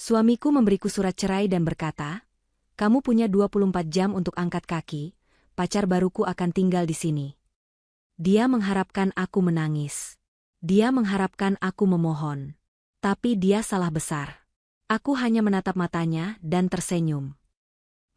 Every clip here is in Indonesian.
Suamiku memberiku surat cerai dan berkata, kamu punya 24 jam untuk angkat kaki, pacar baruku akan tinggal di sini. Dia mengharapkan aku menangis. Dia mengharapkan aku memohon. Tapi dia salah besar. Aku hanya menatap matanya dan tersenyum.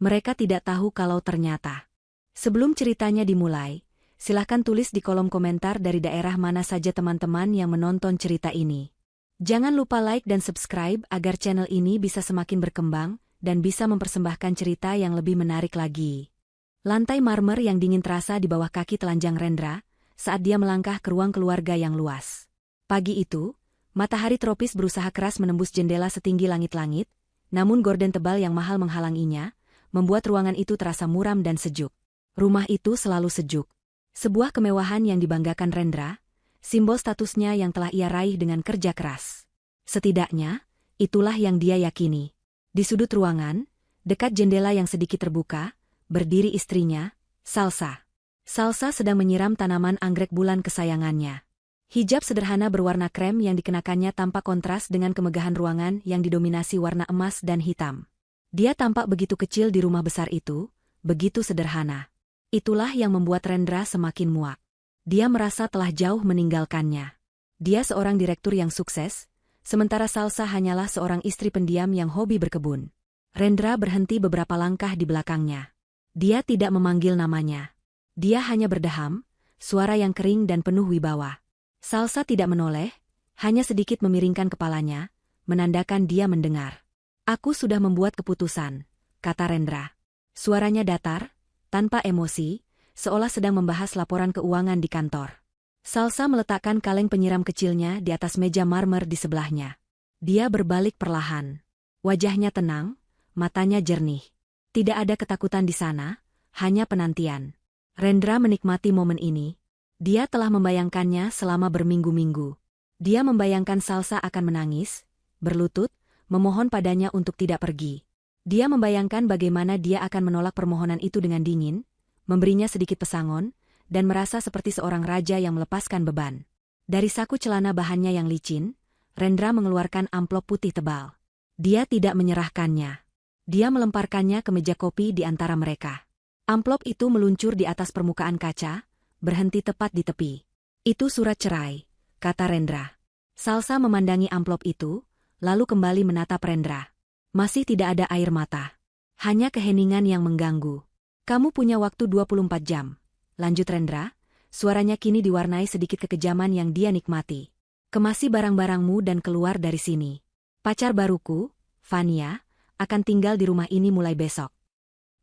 Mereka tidak tahu kalau ternyata. Sebelum ceritanya dimulai, silahkan tulis di kolom komentar dari daerah mana saja teman-teman yang menonton cerita ini. Jangan lupa like dan subscribe agar channel ini bisa semakin berkembang dan bisa mempersembahkan cerita yang lebih menarik lagi. Lantai marmer yang dingin terasa di bawah kaki telanjang Rendra saat dia melangkah ke ruang keluarga yang luas. Pagi itu, matahari tropis berusaha keras menembus jendela setinggi langit-langit, namun gorden tebal yang mahal menghalanginya, membuat ruangan itu terasa muram dan sejuk. Rumah itu selalu sejuk. Sebuah kemewahan yang dibanggakan Rendra, simbol statusnya yang telah ia raih dengan kerja keras. Setidaknya, itulah yang dia yakini. Di sudut ruangan, dekat jendela yang sedikit terbuka, berdiri istrinya, Salsa. Salsa sedang menyiram tanaman anggrek bulan kesayangannya. Hijab sederhana berwarna krem yang dikenakannya tampak kontras dengan kemegahan ruangan yang didominasi warna emas dan hitam. Dia tampak begitu kecil di rumah besar itu, begitu sederhana. Itulah yang membuat Rendra semakin muak. Dia merasa telah jauh meninggalkannya. Dia seorang direktur yang sukses, sementara Salsa hanyalah seorang istri pendiam yang hobi berkebun. Rendra berhenti beberapa langkah di belakangnya. Dia tidak memanggil namanya. Dia hanya berdeham, suara yang kering dan penuh wibawa. Salsa tidak menoleh, hanya sedikit memiringkan kepalanya, menandakan dia mendengar. Aku sudah membuat keputusan, kata Rendra. Suaranya datar, tanpa emosi, seolah sedang membahas laporan keuangan di kantor. Salsa meletakkan kaleng penyiram kecilnya di atas meja marmer di sebelahnya. Dia berbalik perlahan. Wajahnya tenang, matanya jernih. Tidak ada ketakutan di sana, hanya penantian. Rendra menikmati momen ini. Dia telah membayangkannya selama berminggu-minggu. Dia membayangkan Salsa akan menangis, berlutut, memohon padanya untuk tidak pergi. Dia membayangkan bagaimana dia akan menolak permohonan itu dengan dingin, memberinya sedikit pesangon, dan merasa seperti seorang raja yang melepaskan beban. Dari saku celana bahannya yang licin, Rendra mengeluarkan amplop putih tebal. Dia tidak menyerahkannya. Dia melemparkannya ke meja kopi di antara mereka. Amplop itu meluncur di atas permukaan kaca, berhenti tepat di tepi. Itu surat cerai, kata Rendra. Salsa memandangi amplop itu, lalu kembali menatap Rendra. Masih tidak ada air mata. Hanya keheningan yang mengganggu. Kamu punya waktu 24 jam, lanjut Rendra, suaranya kini diwarnai sedikit kekejaman yang dia nikmati. Kemasi barang-barangmu dan keluar dari sini. Pacar baruku, Vania, akan tinggal di rumah ini mulai besok.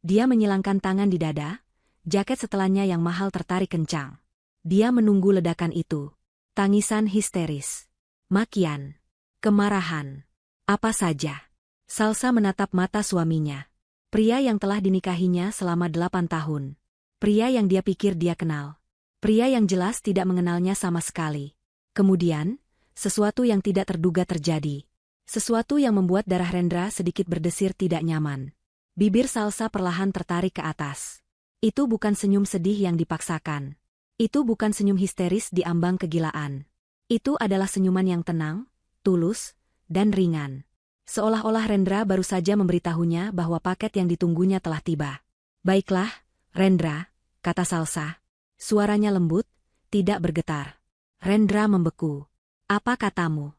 Dia menyilangkan tangan di dada, jaket setelannya yang mahal tertarik kencang. Dia menunggu ledakan itu. Tangisan histeris. Makian. Kemarahan. Apa saja. Salsa menatap mata suaminya. Pria yang telah dinikahinya selama 8 tahun. Pria yang dia pikir dia kenal. Pria yang jelas tidak mengenalnya sama sekali. Kemudian, sesuatu yang tidak terduga terjadi. Sesuatu yang membuat darah Rendra sedikit berdesir tidak nyaman. Bibir Salsa perlahan tertarik ke atas. Itu bukan senyum sedih yang dipaksakan. Itu bukan senyum histeris di ambang kegilaan. Itu adalah senyuman yang tenang, tulus, dan ringan. Seolah-olah Rendra baru saja memberitahunya bahwa paket yang ditunggunya telah tiba. Baiklah, Rendra, kata Salsa. Suaranya lembut, tidak bergetar. Rendra membeku. Apa katamu?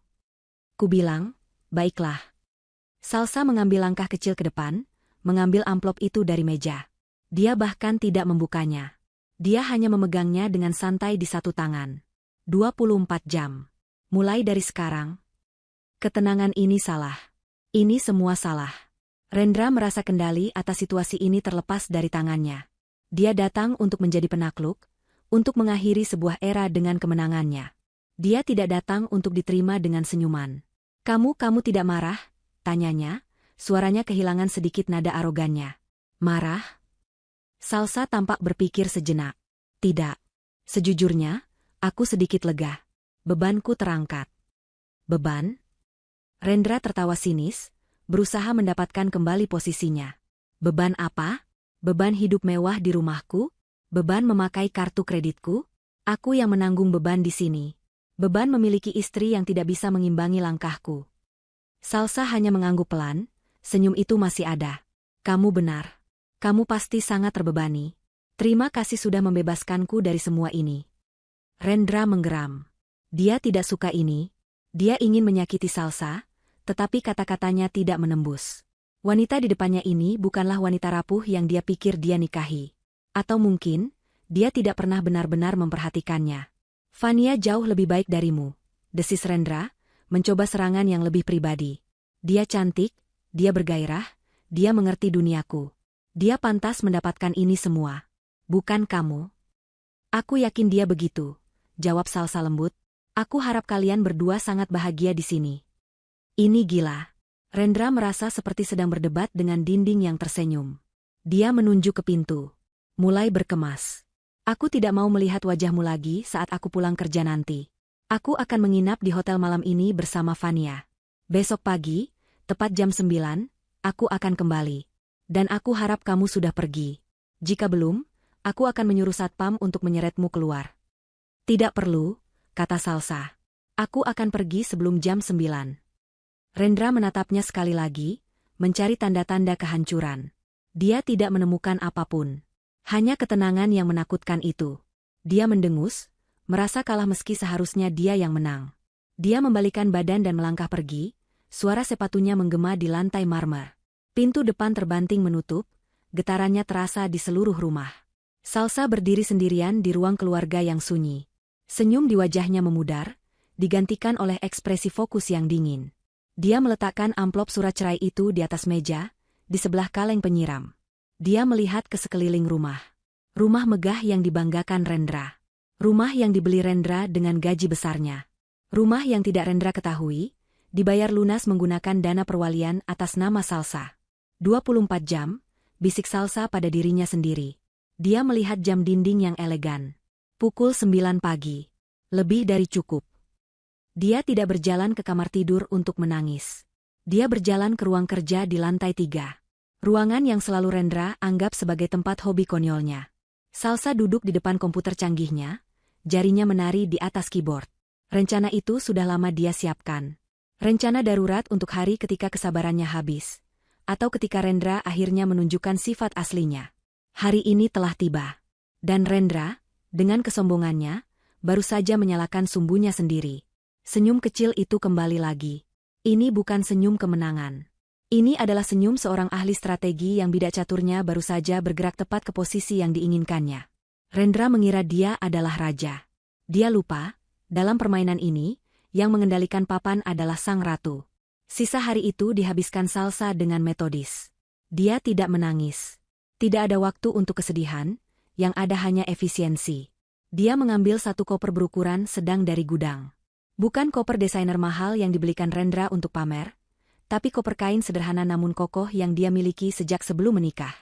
Kubilang, baiklah. Salsa mengambil langkah kecil ke depan, mengambil amplop itu dari meja. Dia bahkan tidak membukanya. Dia hanya memegangnya dengan santai di satu tangan. 24 jam. Mulai dari sekarang. Ketenangan ini salah. Ini semua salah. Rendra merasa kendali atas situasi ini terlepas dari tangannya. Dia datang untuk menjadi penakluk, untuk mengakhiri sebuah era dengan kemenangannya. Dia tidak datang untuk diterima dengan senyuman. Kamu tidak marah? Tanyanya, suaranya kehilangan sedikit nada arogannya. Marah? Salsa tampak berpikir sejenak. Tidak. Sejujurnya, aku sedikit lega. Bebanku terangkat. Beban? Rendra tertawa sinis, berusaha mendapatkan kembali posisinya. Beban apa? Beban hidup mewah di rumahku? Beban memakai kartu kreditku? Aku yang menanggung beban di sini. Beban memiliki istri yang tidak bisa mengimbangi langkahku. Salsa hanya mengangguk pelan, senyum itu masih ada. Kamu benar. Kamu pasti sangat terbebani. Terima kasih sudah membebaskanku dari semua ini. Rendra menggeram. Dia tidak suka ini. Dia ingin menyakiti Salsa, tetapi kata-katanya tidak menembus. Wanita di depannya ini bukanlah wanita rapuh yang dia pikir dia nikahi. Atau mungkin, dia tidak pernah benar-benar memperhatikannya. Fania jauh lebih baik darimu, desis Rendra, mencoba serangan yang lebih pribadi. Dia cantik, dia bergairah, dia mengerti duniaku. Dia pantas mendapatkan ini semua. Bukan kamu. Aku yakin dia begitu, jawab Salsa lembut. Aku harap kalian berdua sangat bahagia di sini. Ini gila. Rendra merasa seperti sedang berdebat dengan dinding yang tersenyum. Dia menunjuk ke pintu. Mulai berkemas. Aku tidak mau melihat wajahmu lagi saat aku pulang kerja nanti. Aku akan menginap di hotel malam ini bersama Fania. Besok pagi, tepat jam 9, aku akan kembali. Dan aku harap kamu sudah pergi. Jika belum, aku akan menyuruh satpam untuk menyeretmu keluar. Tidak perlu, kata Salsa. Aku akan pergi sebelum jam 9. Rendra menatapnya sekali lagi, mencari tanda-tanda kehancuran. Dia tidak menemukan apapun. Hanya ketenangan yang menakutkan itu. Dia mendengus, merasa kalah meski seharusnya dia yang menang. Dia membalikan badan dan melangkah pergi, suara sepatunya menggema di lantai marmer. Pintu depan terbanting menutup, getarannya terasa di seluruh rumah. Salsa berdiri sendirian di ruang keluarga yang sunyi. Senyum di wajahnya memudar, digantikan oleh ekspresi fokus yang dingin. Dia meletakkan amplop surat cerai itu di atas meja, di sebelah kaleng penyiram. Dia melihat ke sekeliling rumah. Rumah megah yang dibanggakan Rendra. Rumah yang dibeli Rendra dengan gaji besarnya. Rumah yang tidak Rendra ketahui, dibayar lunas menggunakan dana perwalian atas nama Salsa. 24 jam, bisik Salsa pada dirinya sendiri. Dia melihat jam dinding yang elegan. Pukul 9 pagi. Lebih dari cukup. Dia tidak berjalan ke kamar tidur untuk menangis. Dia berjalan ke ruang kerja di lantai 3. Ruangan yang selalu Rendra anggap sebagai tempat hobi konyolnya. Salsa duduk di depan komputer canggihnya, jarinya menari di atas keyboard. Rencana itu sudah lama dia siapkan. Rencana darurat untuk hari ketika kesabarannya habis. Atau ketika Rendra akhirnya menunjukkan sifat aslinya. Hari ini telah tiba. Dan Rendra, dengan kesombongannya, baru saja menyalakan sumbunya sendiri. Senyum kecil itu kembali lagi. Ini bukan senyum kemenangan. Ini adalah senyum seorang ahli strategi yang bidak caturnya baru saja bergerak tepat ke posisi yang diinginkannya. Rendra mengira dia adalah raja. Dia lupa, dalam permainan ini, yang mengendalikan papan adalah sang ratu. Sisa hari itu dihabiskan Salsa dengan metodis. Dia tidak menangis. Tidak ada waktu untuk kesedihan, yang ada hanya efisiensi. Dia mengambil satu koper berukuran sedang dari gudang. Bukan koper desainer mahal yang dibelikan Rendra untuk pamer, tapi koper kain sederhana namun kokoh yang dia miliki sejak sebelum menikah.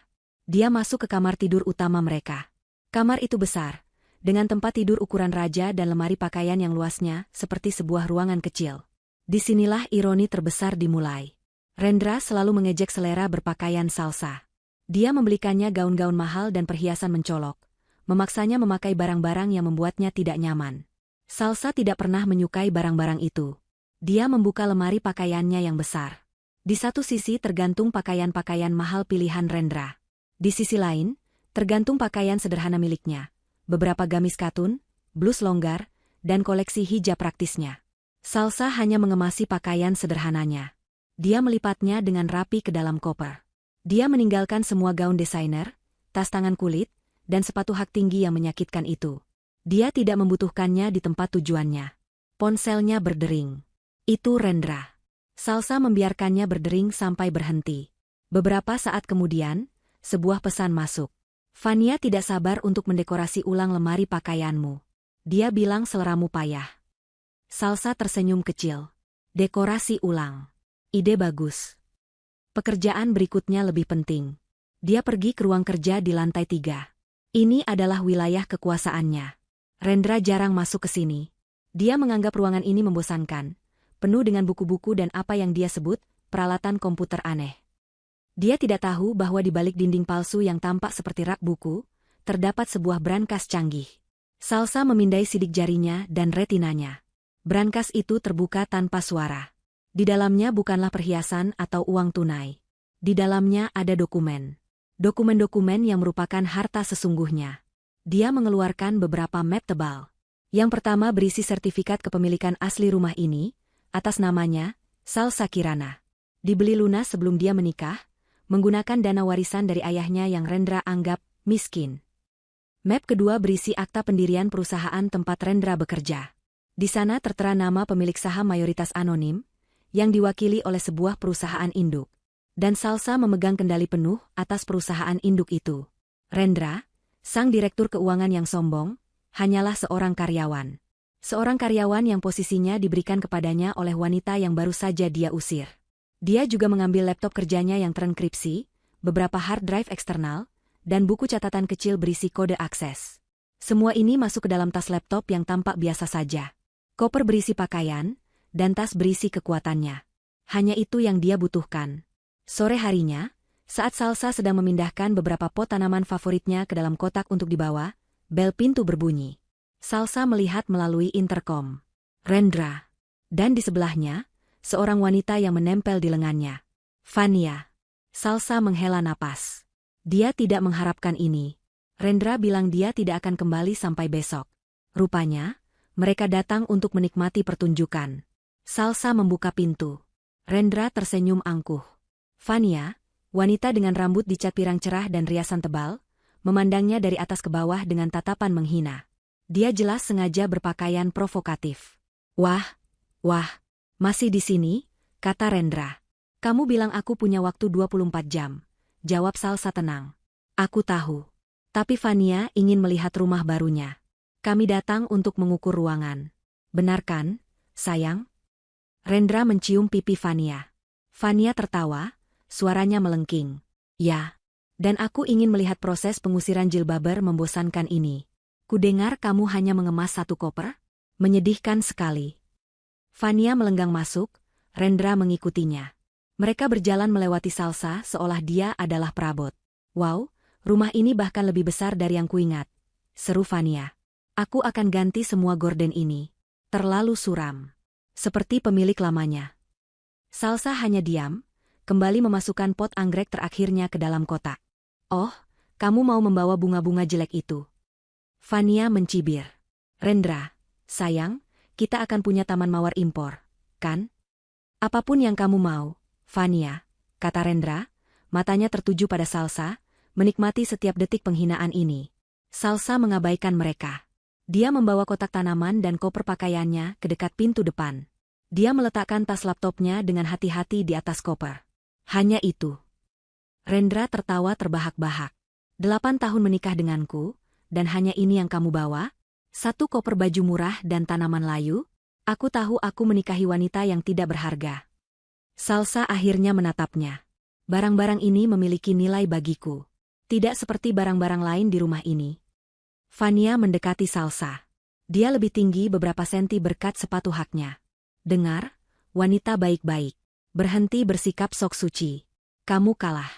Dia masuk ke kamar tidur utama mereka. Kamar itu besar, dengan tempat tidur ukuran raja dan lemari pakaian yang luasnya seperti sebuah ruangan kecil. Disinilah ironi terbesar dimulai. Rendra selalu mengejek selera berpakaian Salsa. Dia membelikannya gaun-gaun mahal dan perhiasan mencolok, memaksanya memakai barang-barang yang membuatnya tidak nyaman. Salsa tidak pernah menyukai barang-barang itu. Dia membuka lemari pakaiannya yang besar. Di satu sisi tergantung pakaian-pakaian mahal pilihan Rendra. Di sisi lain, tergantung pakaian sederhana miliknya. Beberapa gamis katun, blus longgar, dan koleksi hijab praktisnya. Salsa hanya mengemasi pakaian sederhananya. Dia melipatnya dengan rapi ke dalam koper. Dia meninggalkan semua gaun desainer, tas tangan kulit, dan sepatu hak tinggi yang menyakitkan itu. Dia tidak membutuhkannya di tempat tujuannya. Ponselnya berdering. Itu Rendra. Salsa membiarkannya berdering sampai berhenti. Beberapa saat kemudian, sebuah pesan masuk. Fania tidak sabar untuk mendekorasi ulang lemari pakaianmu. Dia bilang seleramu payah. Salsa tersenyum kecil. Dekorasi ulang. Ide bagus. Pekerjaan berikutnya lebih penting. Dia pergi ke ruang kerja di lantai 3. Ini adalah wilayah kekuasaannya. Rendra jarang masuk ke sini. Dia menganggap ruangan ini membosankan, penuh dengan buku-buku dan apa yang dia sebut peralatan komputer aneh. Dia tidak tahu bahwa di balik dinding palsu yang tampak seperti rak buku, terdapat sebuah brankas canggih. Salsa memindai sidik jarinya dan retinanya. Brankas itu terbuka tanpa suara. Di dalamnya bukanlah perhiasan atau uang tunai. Di dalamnya ada dokumen. Dokumen-dokumen yang merupakan harta sesungguhnya. Dia mengeluarkan beberapa map tebal. Yang pertama berisi sertifikat kepemilikan asli rumah ini, atas namanya, Salsa Kirana. Dibeli lunas sebelum dia menikah, menggunakan dana warisan dari ayahnya yang Rendra anggap miskin. Map kedua berisi akta pendirian perusahaan tempat Rendra bekerja. Di sana tertera nama pemilik saham mayoritas anonim, yang diwakili oleh sebuah perusahaan induk. Dan Salsa memegang kendali penuh atas perusahaan induk itu. Rendra, sang direktur keuangan yang sombong, hanyalah seorang karyawan. Seorang karyawan yang posisinya diberikan kepadanya oleh wanita yang baru saja dia usir. Dia juga mengambil laptop kerjanya yang terenkripsi, beberapa hard drive eksternal, dan buku catatan kecil berisi kode akses. Semua ini masuk ke dalam tas laptop yang tampak biasa saja. Koper berisi pakaian, dan tas berisi kekuatannya. Hanya itu yang dia butuhkan. Sore harinya, saat Salsa sedang memindahkan beberapa pot tanaman favoritnya ke dalam kotak untuk dibawa, bel pintu berbunyi. Salsa melihat melalui interkom. Rendra. Dan di sebelahnya, seorang wanita yang menempel di lengannya. Fania. Salsa menghela napas. Dia tidak mengharapkan ini. Rendra bilang dia tidak akan kembali sampai besok. Rupanya, mereka datang untuk menikmati pertunjukan. Salsa membuka pintu. Rendra tersenyum angkuh. Fania, wanita dengan rambut dicat pirang cerah dan riasan tebal, memandangnya dari atas ke bawah dengan tatapan menghina. Dia jelas sengaja berpakaian provokatif. Wah, masih di sini, kata Rendra. Kamu bilang aku punya waktu 24 jam. Jawab Salsa tenang. Aku tahu. Tapi Fania ingin melihat rumah barunya. Kami datang untuk mengukur ruangan. Benar kan, sayang? Rendra mencium pipi Fania. Fania tertawa, suaranya melengking. Ya. Dan aku ingin melihat proses pengusiran jilbaber membosankan ini. Kudengar kamu hanya mengemas satu koper? Menyedihkan sekali. Fania melenggang masuk, Rendra mengikutinya. Mereka berjalan melewati Salsa seolah dia adalah perabot. Wow, rumah ini bahkan lebih besar dari yang kuingat. Seru Fania. Aku akan ganti semua gorden ini. Terlalu suram. Seperti pemilik lamanya. Salsa hanya diam, kembali memasukkan pot anggrek terakhirnya ke dalam kotak. Oh, kamu mau membawa bunga-bunga jelek itu? Fania mencibir. Rendra, sayang, kita akan punya taman mawar impor, kan? Apapun yang kamu mau, Fania, kata Rendra, matanya tertuju pada Salsa, menikmati setiap detik penghinaan ini. Salsa mengabaikan mereka. Dia membawa kotak tanaman dan koper pakaiannya ke dekat pintu depan. Dia meletakkan tas laptopnya dengan hati-hati di atas koper. Hanya itu. Rendra tertawa terbahak-bahak. 8 tahun menikah denganku, dan hanya ini yang kamu bawa? Satu koper baju murah dan tanaman layu? Aku tahu aku menikahi wanita yang tidak berharga. Salsa akhirnya menatapnya. Barang-barang ini memiliki nilai bagiku. Tidak seperti barang-barang lain di rumah ini. Fania mendekati Salsa. Dia lebih tinggi beberapa senti berkat sepatu haknya. Dengar, wanita baik-baik. Berhenti bersikap sok suci. Kamu kalah.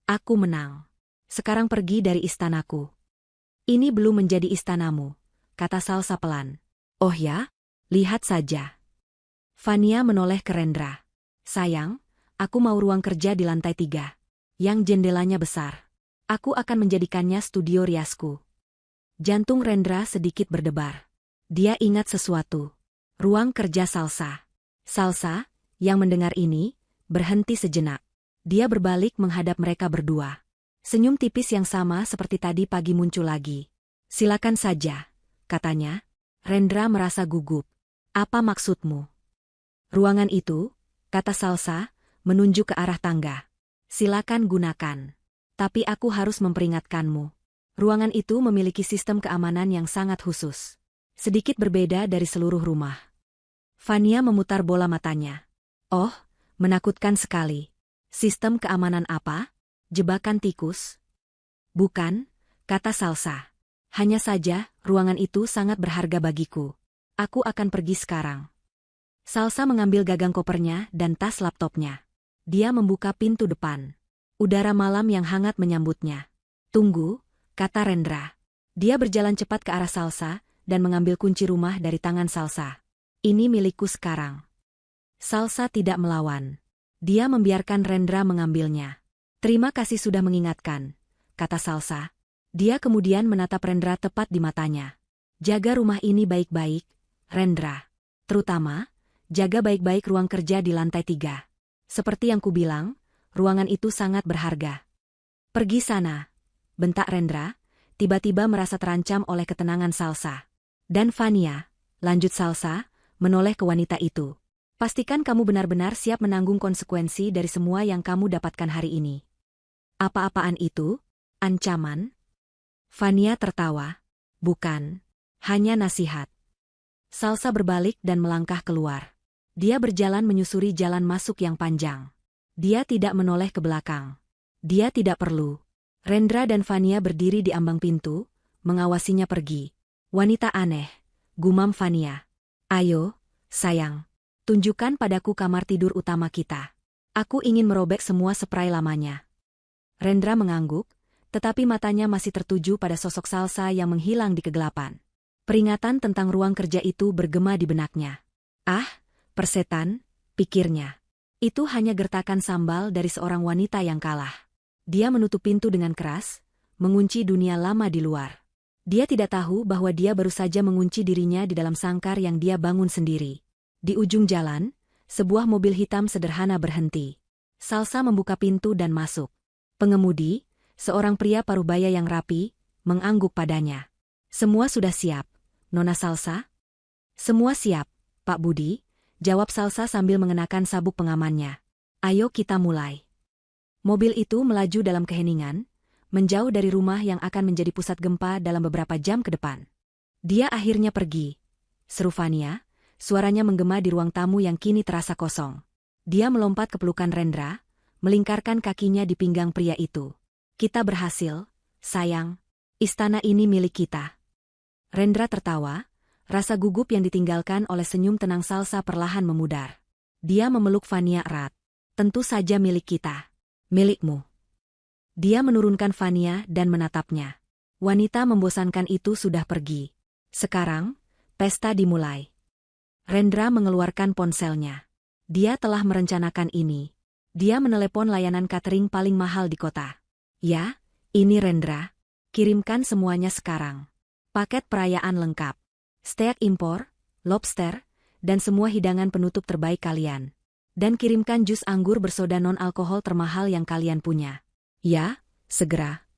Aku menang. Sekarang pergi dari istanaku. Ini belum menjadi istanamu, kata Salsa pelan. Oh ya? Lihat saja. Fania menoleh ke Rendra. Sayang, aku mau ruang kerja di lantai 3. Yang jendelanya besar. Aku akan menjadikannya studio riasku. Jantung Rendra sedikit berdebar. Dia ingat sesuatu. Ruang kerja Salsa. Salsa, yang mendengar ini, berhenti sejenak. Dia berbalik menghadap mereka berdua. Senyum tipis yang sama seperti tadi pagi muncul lagi. Silakan saja, katanya. Rendra merasa gugup. Apa maksudmu? Ruangan itu, kata Salsa, menunjuk ke arah tangga. Silakan gunakan. Tapi aku harus memperingatkanmu. Ruangan itu memiliki sistem keamanan yang sangat khusus. Sedikit berbeda dari seluruh rumah. Fania memutar bola matanya. Oh, menakutkan sekali. Sistem keamanan apa? Jebakan tikus? Bukan, kata Salsa. Hanya saja, ruangan itu sangat berharga bagiku. Aku akan pergi sekarang. Salsa mengambil gagang kopernya dan tas laptopnya. Dia membuka pintu depan. Udara malam yang hangat menyambutnya. Tunggu, kata Rendra. Dia berjalan cepat ke arah Salsa dan mengambil kunci rumah dari tangan Salsa. Ini milikku sekarang. Salsa tidak melawan. Dia membiarkan Rendra mengambilnya. Terima kasih sudah mengingatkan, kata Salsa. Dia kemudian menatap Rendra tepat di matanya. Jaga rumah ini baik-baik, Rendra. Terutama, jaga baik-baik ruang kerja di lantai 3. Seperti yang kubilang, ruangan itu sangat berharga. Pergi sana, bentak Rendra, tiba-tiba merasa terancam oleh ketenangan Salsa. Dan Fania, lanjut Salsa, menoleh ke wanita itu. Pastikan kamu benar-benar siap menanggung konsekuensi dari semua yang kamu dapatkan hari ini. Apa-apaan itu? Ancaman? Fania tertawa. Bukan. Hanya nasihat. Salsa berbalik dan melangkah keluar. Dia berjalan menyusuri jalan masuk yang panjang. Dia tidak menoleh ke belakang. Dia tidak perlu. Rendra dan Fania berdiri di ambang pintu, mengawasinya pergi. Wanita aneh, gumam Fania. Ayo, sayang. Tunjukkan padaku kamar tidur utama kita. Aku ingin merobek semua spray lamanya. Rendra mengangguk, tetapi matanya masih tertuju pada sosok Salsa yang menghilang di kegelapan. Peringatan tentang ruang kerja itu bergema di benaknya. Ah, persetan, pikirnya. Itu hanya gertakan sambal dari seorang wanita yang kalah. Dia menutup pintu dengan keras, mengunci dunia lama di luar. Dia tidak tahu bahwa dia baru saja mengunci dirinya di dalam sangkar yang dia bangun sendiri. Di ujung jalan, sebuah mobil hitam sederhana berhenti. Salsa membuka pintu dan masuk. Pengemudi, seorang pria parubaya yang rapi, mengangguk padanya. Semua sudah siap, Nona Salsa? Semua siap, Pak Budi, jawab Salsa sambil mengenakan sabuk pengamannya. Ayo kita mulai. Mobil itu melaju dalam keheningan, menjauh dari rumah yang akan menjadi pusat gempa dalam beberapa jam ke depan. Dia akhirnya pergi. Seru Fania. Suaranya menggema di ruang tamu yang kini terasa kosong. Dia melompat ke pelukan Rendra, melingkarkan kakinya di pinggang pria itu. Kita berhasil, sayang. Istana ini milik kita. Rendra tertawa, rasa gugup yang ditinggalkan oleh senyum tenang Salsa perlahan memudar. Dia memeluk Fania erat. Tentu saja milik kita. Milikmu. Dia menurunkan Fania dan menatapnya. Wanita membosankan itu sudah pergi. Sekarang, pesta dimulai. Rendra mengeluarkan ponselnya. Dia telah merencanakan ini. Dia menelepon layanan catering paling mahal di kota. Ya, ini Rendra. Kirimkan semuanya sekarang. Paket perayaan lengkap. Steak impor, lobster, dan semua hidangan penutup terbaik kalian. Dan kirimkan jus anggur bersoda non-alkohol termahal yang kalian punya. Ya, segera.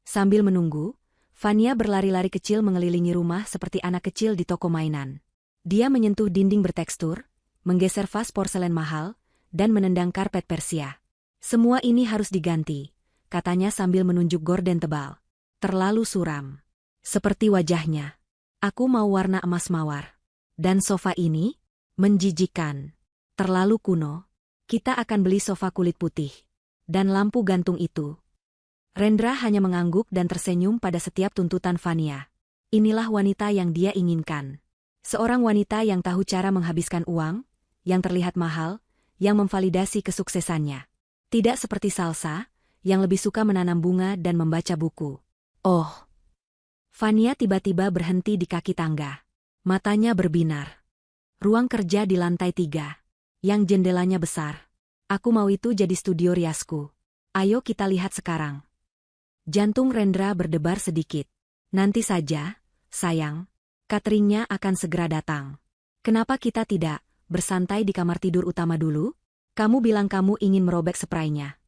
Sambil menunggu, Fania berlari-lari kecil mengelilingi rumah seperti anak kecil di toko mainan. Dia menyentuh dinding bertekstur, menggeser vas porselen mahal, dan menendang karpet Persia. Semua ini harus diganti, katanya sambil menunjuk gorden tebal. Terlalu suram. Seperti wajahnya. Aku mau warna emas mawar. Dan sofa ini? Menjijikan. Terlalu kuno. Kita akan beli sofa kulit putih. Dan lampu gantung itu. Rendra hanya mengangguk dan tersenyum pada setiap tuntutan Fania. Inilah wanita yang dia inginkan. Seorang wanita yang tahu cara menghabiskan uang, yang terlihat mahal, yang memvalidasi kesuksesannya. Tidak seperti Salsa, yang lebih suka menanam bunga dan membaca buku. Oh! Fania tiba-tiba berhenti di kaki tangga. Matanya berbinar. Ruang kerja di lantai 3. Yang jendelanya besar. Aku mau itu jadi studio riasku. Ayo kita lihat sekarang. Jantung Rendra berdebar sedikit. Nanti saja, sayang. Cateringnya akan segera datang. Kenapa kita tidak bersantai di kamar tidur utama dulu? Kamu bilang kamu ingin merobek spraynya.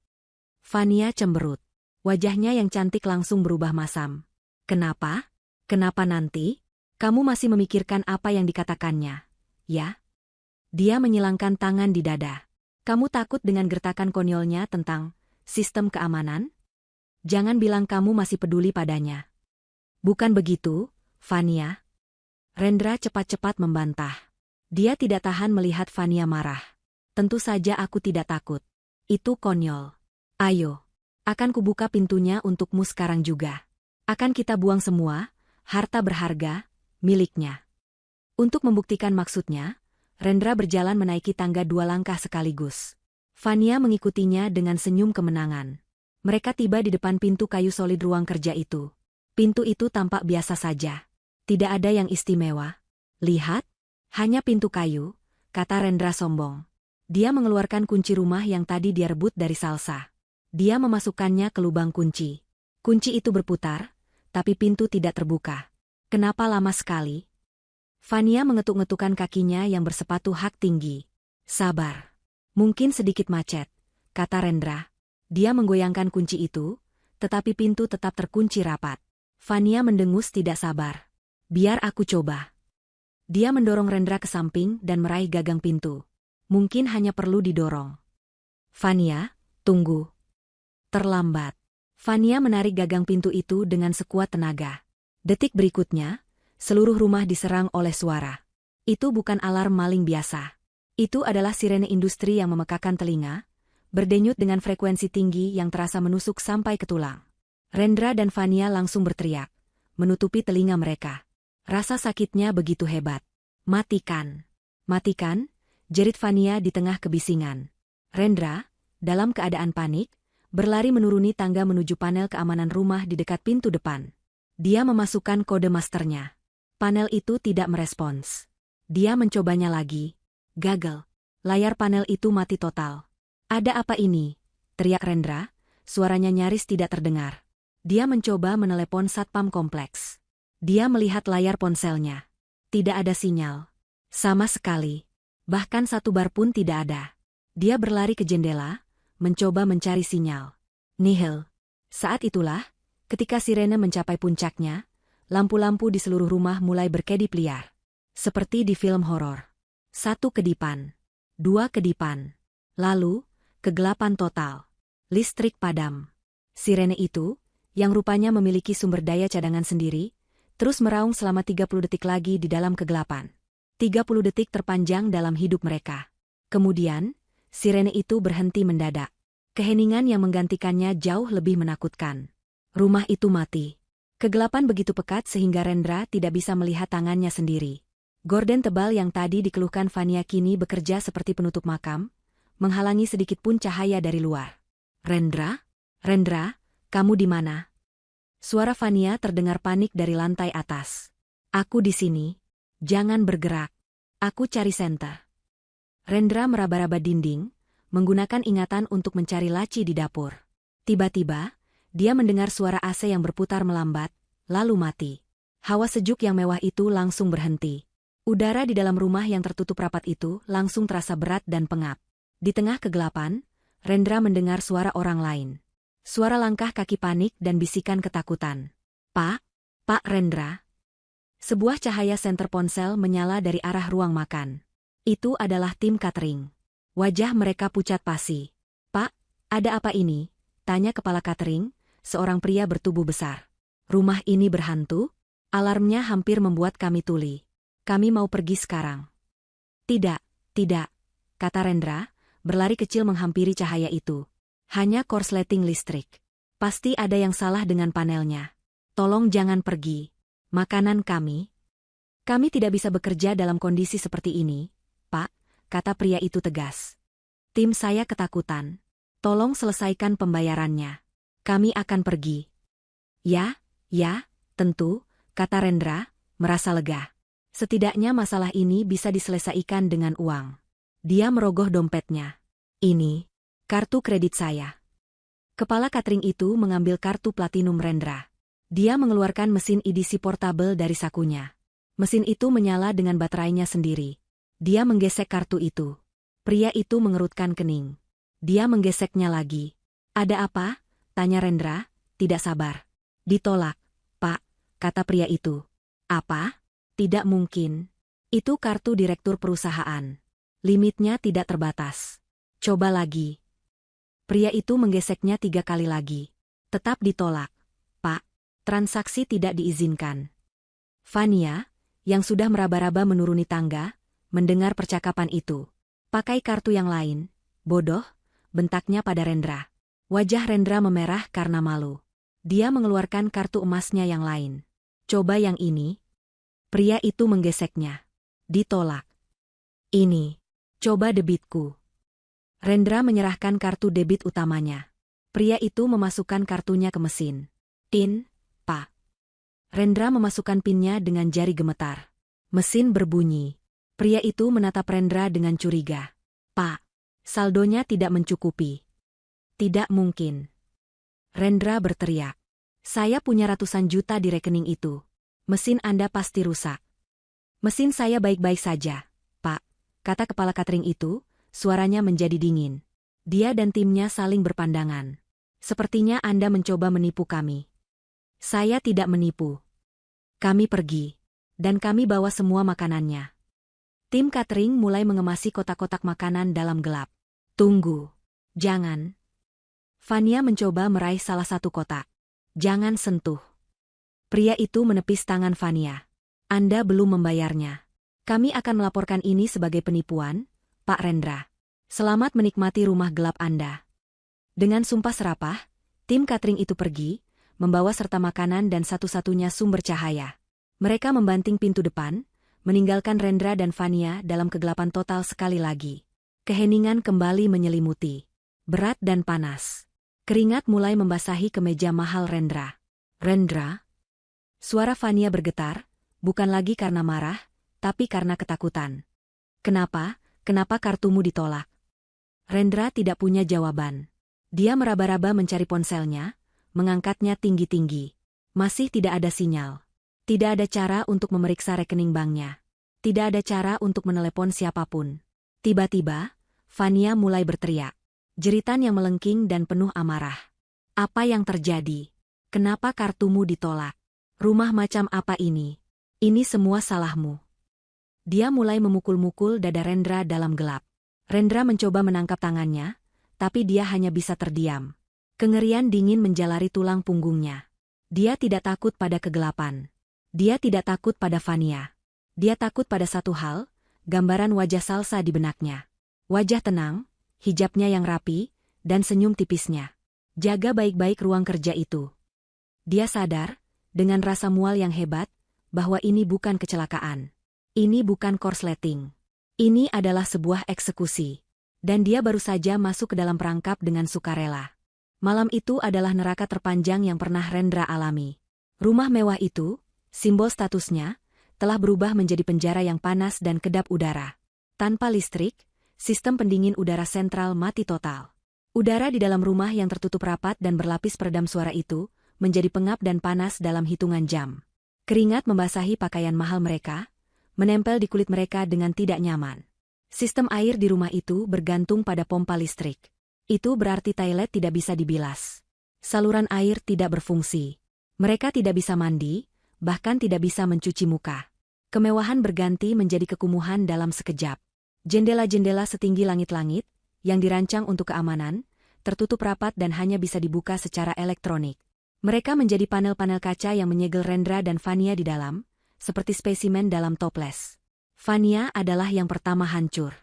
Fania cemberut. Wajahnya yang cantik langsung berubah masam. Kenapa? Kenapa nanti? Kamu masih memikirkan apa yang dikatakannya, ya? Dia menyilangkan tangan di dada. Kamu takut dengan gertakan konyolnya tentang sistem keamanan? Jangan bilang kamu masih peduli padanya. Bukan begitu, Fania. Rendra cepat-cepat membantah. Dia tidak tahan melihat Fania marah. Tentu saja aku tidak takut. Itu konyol. Ayo. Akan kubuka pintunya untukmu sekarang juga. Akan kita buang semua, harta berharga, miliknya. Untuk membuktikan maksudnya, Rendra berjalan menaiki tangga 2 langkah sekaligus. Fania mengikutinya dengan senyum kemenangan. Mereka tiba di depan pintu kayu solid ruang kerja itu. Pintu itu tampak biasa saja. Tidak ada yang istimewa. Lihat, hanya pintu kayu, kata Rendra sombong. Dia mengeluarkan kunci rumah yang tadi dia rebut dari Salsa. Dia memasukkannya ke lubang kunci. Kunci itu berputar, tapi pintu tidak terbuka. Kenapa lama sekali? Fania mengetuk-ngetukkan kakinya yang bersepatu hak tinggi. Sabar. Mungkin sedikit macet, kata Rendra. Dia menggoyangkan kunci itu, tetapi pintu tetap terkunci rapat. Fania mendengus tidak sabar. Biar aku coba. Dia mendorong Rendra ke samping dan meraih gagang pintu. Mungkin hanya perlu didorong. Fania, tunggu. Terlambat. Fania menarik gagang pintu itu dengan sekuat tenaga. Detik berikutnya, seluruh rumah diserang oleh suara. Itu bukan alarm maling biasa. Itu adalah sirene industri yang memekakan telinga, berdenyut dengan frekuensi tinggi yang terasa menusuk sampai ke tulang. Rendra dan Fania langsung berteriak, menutupi telinga mereka. Rasa sakitnya begitu hebat. Matikan. Matikan, jerit Fania di tengah kebisingan. Rendra, dalam keadaan panik, berlari menuruni tangga menuju panel keamanan rumah di dekat pintu depan. Dia memasukkan kode masternya. Panel itu tidak merespons. Dia mencobanya lagi. Gagal. Layar panel itu mati total. Ada apa ini? Teriak Rendra, suaranya nyaris tidak terdengar. Dia mencoba menelepon satpam kompleks. Dia melihat layar ponselnya. Tidak ada sinyal. Sama sekali. Bahkan satu bar pun tidak ada. Dia berlari ke jendela, mencoba mencari sinyal. Nihil. Saat itulah, ketika sirene mencapai puncaknya, lampu-lampu di seluruh rumah mulai berkedip liar. Seperti di film horor. 1 kedipan. 2 kedipan. Lalu, kegelapan total. Listrik padam. Sirene itu, yang rupanya memiliki sumber daya cadangan sendiri, terus meraung selama 30 detik lagi di dalam kegelapan. 30 detik terpanjang dalam hidup mereka. Kemudian, sirene itu berhenti mendadak. Keheningan yang menggantikannya jauh lebih menakutkan. Rumah itu mati. Kegelapan begitu pekat sehingga Rendra tidak bisa melihat tangannya sendiri. Gorden tebal yang tadi dikeluhkan Fania kini bekerja seperti penutup makam, menghalangi sedikit pun cahaya dari luar. Rendra? Rendra, kamu di mana? Suara Fania terdengar panik dari lantai atas. Aku di sini. Jangan bergerak. Aku cari senter. Rendra meraba-raba dinding, menggunakan ingatan untuk mencari laci di dapur. Tiba-tiba, dia mendengar suara AC yang berputar melambat, lalu mati. Hawa sejuk yang mewah itu langsung berhenti. Udara di dalam rumah yang tertutup rapat itu langsung terasa berat dan pengap. Di tengah kegelapan, Rendra mendengar suara orang lain. Suara langkah kaki panik dan bisikan ketakutan. Pak Rendra. Sebuah cahaya senter ponsel menyala dari arah ruang makan. Itu adalah tim catering. Wajah mereka pucat pasi. Pak, ada apa ini? Tanya kepala catering, seorang pria bertubuh besar. Rumah ini berhantu? Alarmnya hampir membuat kami tuli. Kami mau pergi sekarang. Tidak, kata Rendra, berlari kecil menghampiri cahaya itu. Hanya korsleting listrik. Pasti ada yang salah dengan panelnya. Tolong jangan pergi. Makanan kami. Kami tidak bisa bekerja dalam kondisi seperti ini, Pak, kata pria itu tegas. Tim saya ketakutan. Tolong selesaikan pembayarannya. Kami akan pergi. Ya, tentu, kata Rendra, merasa lega. Setidaknya masalah ini bisa diselesaikan dengan uang. Dia merogoh dompetnya. Ini, kartu kredit saya. Kepala catering itu mengambil kartu platinum Rendra. Dia mengeluarkan mesin edisi portabel dari sakunya. Mesin itu menyala dengan baterainya sendiri. Dia menggesek kartu itu. Pria itu mengerutkan kening. Dia menggeseknya lagi. Ada apa? Tanya Rendra, tidak sabar. Ditolak, Pak, kata pria itu. Apa? Tidak mungkin. Itu kartu direktur perusahaan. Limitnya tidak terbatas. Coba lagi. Pria itu menggeseknya 3 kali lagi. Tetap ditolak. Pak, transaksi tidak diizinkan. Fania, yang sudah meraba-raba menuruni tangga, mendengar percakapan itu. Pakai kartu yang lain, bodoh, bentaknya pada Rendra. Wajah Rendra memerah karena malu. Dia mengeluarkan kartu emasnya yang lain. Coba yang ini. Pria itu menggeseknya. Ditolak. Ini. Coba debitku. Rendra menyerahkan kartu debit utamanya. Pria itu memasukkan kartunya ke mesin. PIN, Pak. Rendra memasukkan PIN-nya dengan jari gemetar. Mesin berbunyi. Pria itu menatap Rendra dengan curiga. Pak, Saldonya tidak mencukupi. Tidak mungkin. Rendra berteriak. Saya punya ratusan juta di rekening itu. Mesin Anda pasti rusak. Mesin saya baik-baik saja, Pak, kata kepala catering itu, suaranya menjadi dingin. Dia dan timnya saling berpandangan. Sepertinya Anda mencoba menipu kami. Saya tidak menipu. Kami pergi. Dan kami bawa semua makanannya. Tim catering mulai mengemasi kotak-kotak makanan dalam gelap. Tunggu. Jangan. Fania mencoba meraih salah satu kotak. Jangan sentuh. Pria itu menepis tangan Fania. Anda belum membayarnya. Kami akan melaporkan ini sebagai penipuan, Pak Rendra. Selamat menikmati rumah gelap Anda. Dengan sumpah serapah, tim catering itu pergi, membawa serta makanan dan satu-satunya sumber cahaya. Mereka membanting pintu depan, meninggalkan Rendra dan Fania dalam kegelapan total sekali lagi. Keheningan kembali menyelimuti. Berat dan panas. Keringat mulai membasahi kemeja mahal Rendra. Rendra? Suara Fania bergetar, bukan lagi karena marah, tapi karena ketakutan. Kenapa kartumu ditolak? Rendra tidak punya jawaban. Dia meraba-raba mencari ponselnya, mengangkatnya tinggi-tinggi. Masih tidak ada sinyal. Tidak ada cara untuk memeriksa rekening banknya. Tidak ada cara untuk menelepon siapapun. Tiba-tiba, Fania mulai berteriak. Jeritan yang melengking dan penuh amarah. Apa yang terjadi? Kenapa kartumu ditolak? Rumah macam apa ini? Ini semua salahmu. Dia mulai memukul-mukul dada Rendra dalam gelap. Rendra mencoba menangkap tangannya, tapi dia hanya bisa terdiam. Kengerian dingin menjalari tulang punggungnya. Dia tidak takut pada kegelapan. Dia tidak takut pada Fania. Dia takut pada satu hal, gambaran wajah Salsa di benaknya. Wajah tenang, hijabnya yang rapi, dan senyum tipisnya. Jaga baik-baik ruang kerja itu. Dia sadar, dengan rasa mual yang hebat, bahwa ini bukan kecelakaan. Ini bukan korsleting. Ini adalah sebuah eksekusi. Dan dia baru saja masuk ke dalam perangkap dengan sukarela. Malam itu adalah neraka terpanjang yang pernah Rendra alami. Rumah mewah itu, simbol statusnya, telah berubah menjadi penjara yang panas dan kedap udara. Tanpa listrik, sistem pendingin udara sentral mati total. Udara di dalam rumah yang tertutup rapat dan berlapis peredam suara itu, menjadi pengap dan panas dalam hitungan jam. Keringat membasahi pakaian mahal mereka, menempel di kulit mereka dengan tidak nyaman. Sistem air di rumah itu bergantung pada pompa listrik. Itu berarti toilet tidak bisa dibilas. Saluran air tidak berfungsi. Mereka tidak bisa mandi, bahkan tidak bisa mencuci muka. Kemewahan berganti menjadi kekumuhan dalam sekejap. Jendela-jendela setinggi langit-langit, yang dirancang untuk keamanan, tertutup rapat dan hanya bisa dibuka secara elektronik. Mereka menjadi panel-panel kaca yang menyegel Rendra dan Fania di dalam, seperti spesimen dalam toples. Fania adalah yang pertama hancur.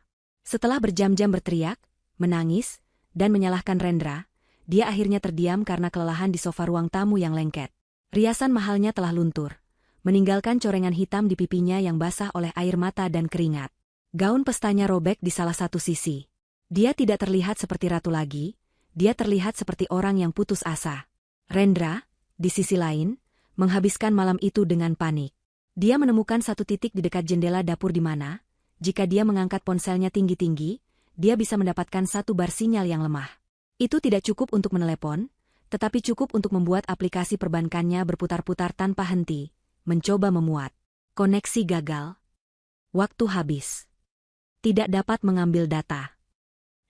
Setelah berjam-jam berteriak, menangis, dan menyalahkan Rendra, dia akhirnya terdiam karena kelelahan di sofa ruang tamu yang lengket. Riasan mahalnya telah luntur, meninggalkan corengan hitam di pipinya yang basah oleh air mata dan keringat. Gaun pestanya robek di salah satu sisi. Dia tidak terlihat seperti ratu lagi, dia terlihat seperti orang yang putus asa. Rendra, di sisi lain, menghabiskan malam itu dengan panik. Dia menemukan satu titik di dekat jendela dapur di mana, jika dia mengangkat ponselnya tinggi-tinggi, dia bisa mendapatkan satu bar sinyal yang lemah. Itu tidak cukup untuk menelepon, tetapi cukup untuk membuat aplikasi perbankannya berputar-putar tanpa henti, mencoba memuat. Koneksi gagal. Waktu habis. Tidak dapat mengambil data.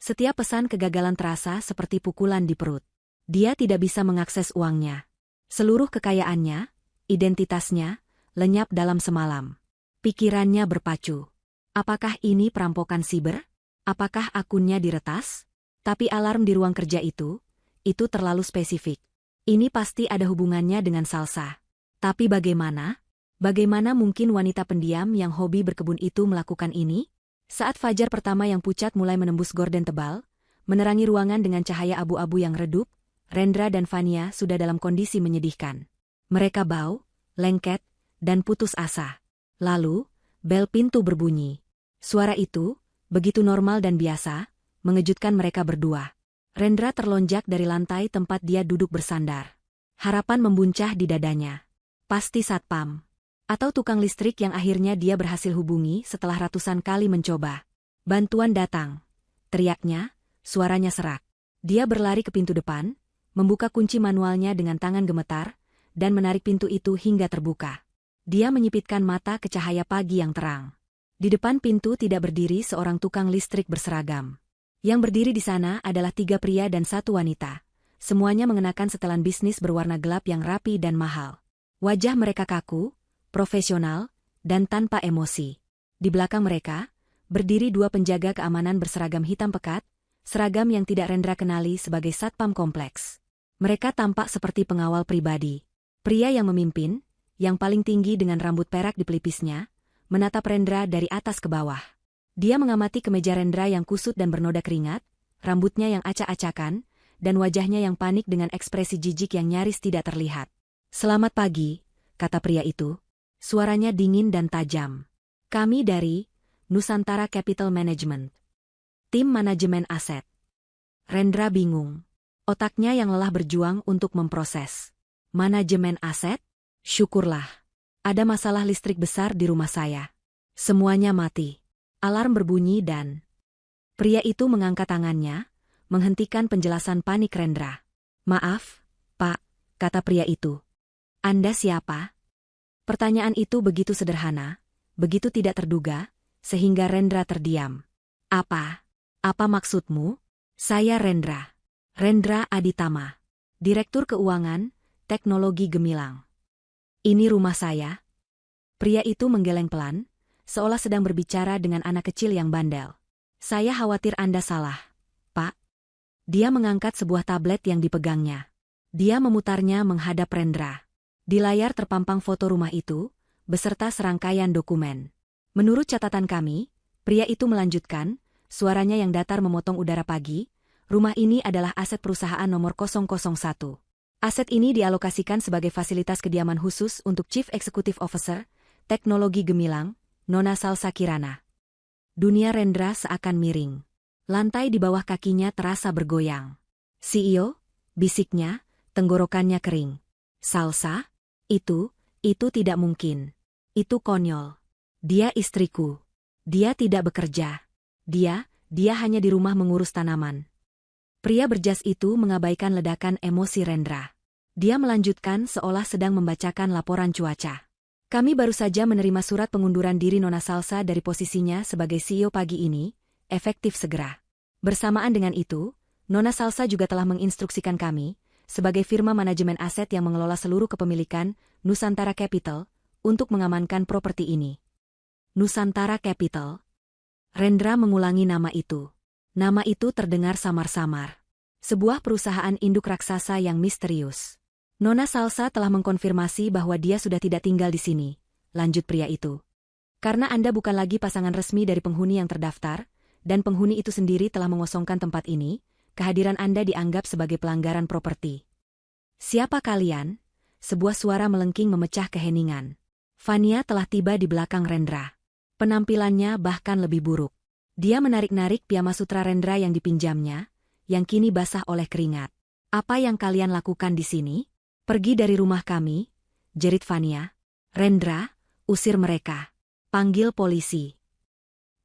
Setiap pesan kegagalan terasa seperti pukulan di perut. Dia tidak bisa mengakses uangnya. Seluruh kekayaannya, identitasnya, lenyap dalam semalam. Pikirannya berpacu. Apakah ini perampokan siber? Apakah akunnya diretas? Tapi alarm di ruang kerja itu terlalu spesifik. Ini pasti ada hubungannya dengan Salsa. Tapi bagaimana? Bagaimana mungkin wanita pendiam yang hobi berkebun itu melakukan ini? Saat fajar pertama yang pucat mulai menembus gorden tebal, menerangi ruangan dengan cahaya abu-abu yang redup, Rendra dan Fania sudah dalam kondisi menyedihkan. Mereka bau, lengket, dan putus asa. Lalu, bel pintu berbunyi. Suara itu, begitu normal dan biasa, mengejutkan mereka berdua. Rendra terlonjak dari lantai tempat dia duduk bersandar. Harapan membuncah di dadanya. Pasti satpam. Atau tukang listrik yang akhirnya dia berhasil hubungi setelah ratusan kali mencoba. Bantuan datang. teriaknya, suaranya serak. Dia berlari ke pintu depan, membuka kunci manualnya dengan tangan gemetar, dan menarik pintu itu hingga terbuka. Dia menyipitkan mata ke cahaya pagi yang terang. Di depan pintu tidak berdiri seorang tukang listrik berseragam. Yang berdiri di sana adalah 3 pria dan 1 wanita. Semuanya mengenakan setelan bisnis berwarna gelap yang rapi dan mahal. Wajah mereka kaku, profesional, dan tanpa emosi. Di belakang mereka, berdiri 2 penjaga keamanan berseragam hitam pekat, seragam yang tidak Rendra kenali sebagai satpam kompleks. Mereka tampak seperti pengawal pribadi. Pria yang memimpin, yang paling tinggi dengan rambut perak di pelipisnya, menatap Rendra dari atas ke bawah. Dia mengamati kemeja Rendra yang kusut dan bernoda keringat, rambutnya yang acak-acakan, dan wajahnya yang panik dengan ekspresi jijik yang nyaris tidak terlihat. "Selamat pagi," kata pria itu. Suaranya dingin dan tajam. "Kami dari Nusantara Capital Management. Tim manajemen aset." Rendra bingung. Otaknya yang lelah berjuang untuk memproses. "Manajemen aset? Syukurlah. Ada masalah listrik besar di rumah saya. Semuanya mati." Alarm berbunyi dan pria itu mengangkat tangannya, menghentikan penjelasan panik Rendra. "Maaf, Pak," kata pria itu. "Anda siapa?" Pertanyaan itu begitu sederhana, begitu tidak terduga, sehingga Rendra terdiam. Apa maksudmu?" "Saya Rendra. Rendra Aditama. Direktur Keuangan, Teknologi Gemilang. Ini rumah saya." Pria itu menggeleng pelan, seolah sedang berbicara dengan anak kecil yang bandel. "Saya khawatir Anda salah, Pak." Dia mengangkat sebuah tablet yang dipegangnya. Dia memutarnya menghadap Rendra. Di layar terpampang foto rumah itu, beserta serangkaian dokumen. "Menurut catatan kami," pria itu melanjutkan, suaranya yang datar memotong udara pagi, "rumah ini adalah aset perusahaan nomor 001. Aset ini dialokasikan sebagai fasilitas kediaman khusus untuk Chief Executive Officer, Teknologi Gemilang, Nona Salsa Kirana." Dunia Rendra seakan miring. Lantai di bawah kakinya terasa bergoyang. "CEO?" bisiknya, tenggorokannya kering. "Salsa? Itu tidak mungkin. Itu konyol. Dia istriku. Dia tidak bekerja. Dia hanya di rumah mengurus tanaman." Pria berjas itu mengabaikan ledakan emosi Rendra. Dia melanjutkan seolah sedang membacakan laporan cuaca. "Kami baru saja menerima surat pengunduran diri Nona Salsa dari posisinya sebagai CEO pagi ini, efektif segera. Bersamaan dengan itu, Nona Salsa juga telah menginstruksikan kami, sebagai firma manajemen aset yang mengelola seluruh kepemilikan Nusantara Capital, untuk mengamankan properti ini." Nusantara Capital. Rendra mengulangi nama itu. Nama itu terdengar samar-samar. Sebuah perusahaan induk raksasa yang misterius. "Nona Salsa telah mengkonfirmasi bahwa dia sudah tidak tinggal di sini," lanjut pria itu. "Karena Anda bukan lagi pasangan resmi dari penghuni yang terdaftar, dan penghuni itu sendiri telah mengosongkan tempat ini, kehadiran Anda dianggap sebagai pelanggaran properti." "Siapa kalian?" Sebuah suara melengking memecah keheningan. Fania telah tiba di belakang Rendra. Penampilannya bahkan lebih buruk. Dia menarik-narik piyama sutra Rendra yang dipinjamnya, yang kini basah oleh keringat. "Apa yang kalian lakukan di sini?" "Pergi dari rumah kami," jerit Fania. "Rendra, usir mereka. Panggil polisi."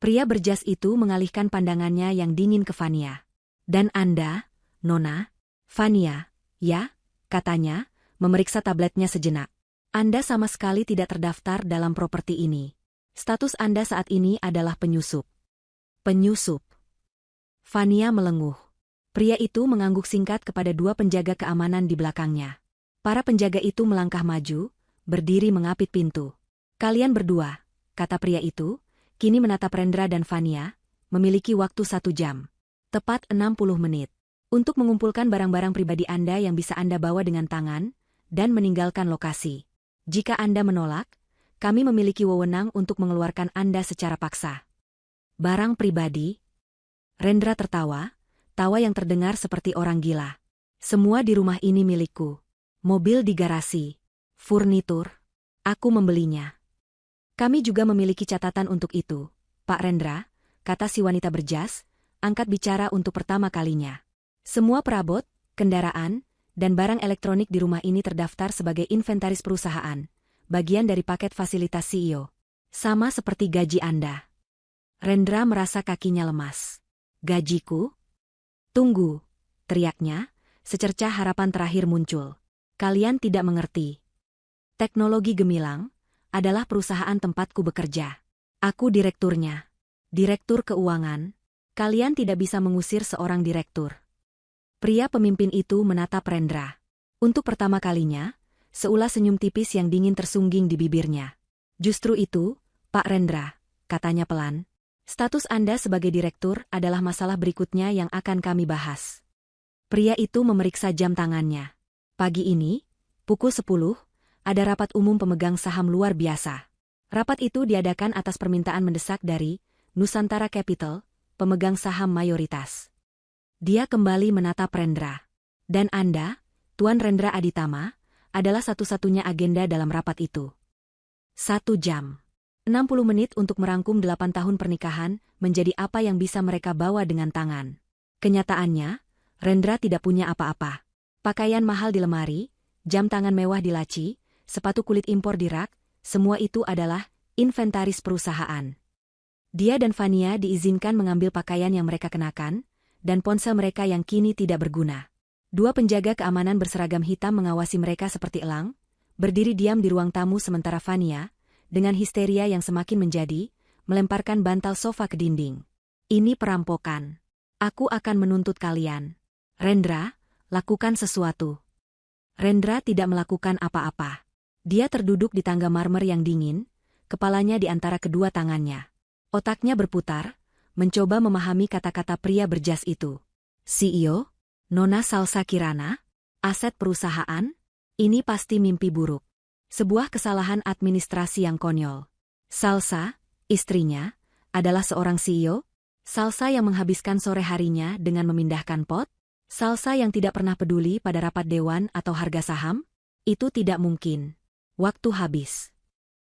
Pria berjas itu mengalihkan pandangannya yang dingin ke Fania. "Dan Anda, Nona?" "Fania, ya," katanya, memeriksa tabletnya sejenak. "Anda sama sekali tidak terdaftar dalam properti ini. Status Anda saat ini adalah penyusup." "Penyusup?" Fania melenguh. Pria itu mengangguk singkat kepada 2 penjaga keamanan di belakangnya. Para penjaga itu melangkah maju, berdiri mengapit pintu. "Kalian berdua," kata pria itu, kini menatap Rendra dan Fania, "memiliki waktu 1 jam. Tepat 60 menit. Untuk mengumpulkan barang-barang pribadi Anda yang bisa Anda bawa dengan tangan, dan meninggalkan lokasi. Jika Anda menolak, kami memiliki wewenang untuk mengeluarkan Anda secara paksa." "Barang pribadi?" Rendra tertawa, tawa yang terdengar seperti orang gila. "Semua di rumah ini milikku. Mobil di garasi. Furnitur. Aku membelinya." "Kami juga memiliki catatan untuk itu, Pak Rendra," kata si wanita berjas, angkat bicara untuk pertama kalinya. "Semua perabot, kendaraan, dan barang elektronik di rumah ini terdaftar sebagai inventaris perusahaan, bagian dari paket fasilitas CEO. Sama seperti gaji Anda." Rendra merasa kakinya lemas. Gajiku? Tunggu, teriaknya, secercah harapan terakhir muncul. Kalian tidak mengerti. Teknologi Gemilang adalah perusahaan tempatku bekerja. Aku direkturnya. Direktur keuangan. Kalian tidak bisa mengusir seorang direktur. Pria pemimpin itu menatap Rendra. Untuk pertama kalinya, seulas senyum tipis yang dingin tersungging di bibirnya. Justru itu, Pak Rendra, katanya pelan. Status Anda sebagai direktur adalah masalah berikutnya yang akan kami bahas. Pria itu memeriksa jam tangannya. Pagi ini, pukul 10, ada rapat umum pemegang saham luar biasa. Rapat itu diadakan atas permintaan mendesak dari Nusantara Capital, pemegang saham mayoritas. Dia kembali menatap Rendra. Dan Anda, Tuan Rendra Aditama, adalah satu-satunya agenda dalam rapat itu. 1 jam. 60 menit untuk merangkum 8 tahun pernikahan menjadi apa yang bisa mereka bawa dengan tangan. Kenyataannya, Rendra tidak punya apa-apa. Pakaian mahal di lemari, jam tangan mewah di laci, sepatu kulit impor di rak, semua itu adalah inventaris perusahaan. Dia dan Fania diizinkan mengambil pakaian yang mereka kenakan, dan ponsel mereka yang kini tidak berguna. 2 penjaga keamanan berseragam hitam mengawasi mereka seperti elang, berdiri diam di ruang tamu sementara Fania, dengan histeria yang semakin menjadi, melemparkan bantal sofa ke dinding. Ini perampokan. Aku akan menuntut kalian. Rendra, lakukan sesuatu. Rendra tidak melakukan apa-apa. Dia terduduk di tangga marmer yang dingin, kepalanya di antara kedua tangannya. Otaknya berputar, mencoba memahami kata-kata pria berjas itu. CEO? Nona Salsa Kirana? Aset perusahaan? Ini pasti mimpi buruk. Sebuah kesalahan administrasi yang konyol. Salsa, istrinya, adalah seorang CEO? Salsa yang menghabiskan sore harinya dengan memindahkan pot? Salsa yang tidak pernah peduli pada rapat dewan atau harga saham? Itu tidak mungkin. Waktu habis.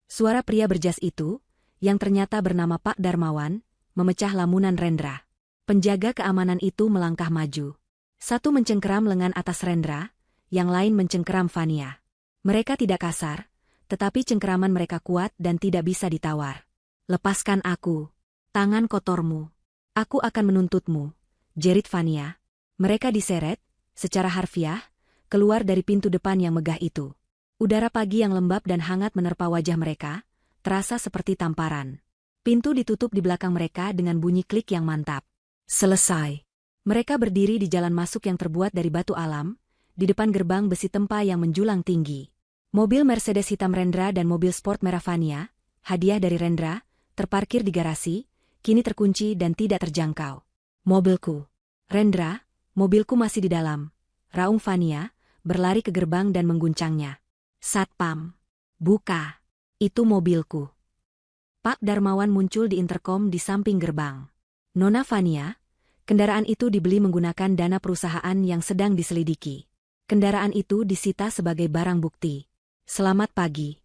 Suara pria berjas itu, yang ternyata bernama Pak Darmawan, memecah lamunan Rendra. Penjaga keamanan itu melangkah maju. Satu mencengkeram lengan atas Rendra, yang lain mencengkeram Fania. Mereka tidak kasar, tetapi cengkeraman mereka kuat dan tidak bisa ditawar. Lepaskan aku. Tangan kotormu. Aku akan menuntutmu, jerit Fania. Mereka diseret, secara harfiah, keluar dari pintu depan yang megah itu. Udara pagi yang lembab dan hangat menerpa wajah mereka, terasa seperti tamparan. Pintu ditutup di belakang mereka dengan bunyi klik yang mantap. Selesai. Mereka berdiri di jalan masuk yang terbuat dari batu alam, di depan gerbang besi tempa yang menjulang tinggi. Mobil Mercedes hitam Rendra dan mobil sport merah Fania, hadiah dari Rendra, terparkir di garasi, kini terkunci dan tidak terjangkau. Mobilku. Rendra, mobilku masih di dalam. Raung Fania, berlari ke gerbang dan mengguncangnya. Satpam. Buka. Itu mobilku. Pak Darmawan muncul di interkom di samping gerbang. Nona Fania, kendaraan itu dibeli menggunakan dana perusahaan yang sedang diselidiki. Kendaraan itu disita sebagai barang bukti. Selamat pagi.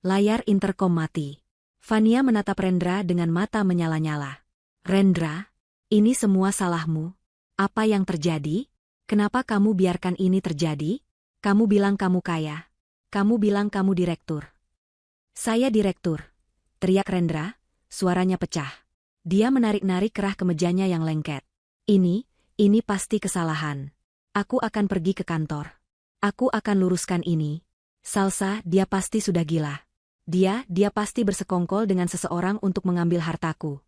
Layar interkom mati. Fania menatap Rendra dengan mata menyala-nyala. Rendra, ini semua salahmu. Apa yang terjadi? Kenapa kamu biarkan ini terjadi? Kamu bilang kamu kaya. Kamu bilang kamu direktur. Saya direktur. Teriak Rendra, suaranya pecah. Dia menarik-narik kerah kemejanya yang lengket. Ini pasti kesalahan. Aku akan pergi ke kantor. Aku akan luruskan ini. Salsa, dia pasti sudah gila. Dia pasti bersekongkol dengan seseorang untuk mengambil hartaku.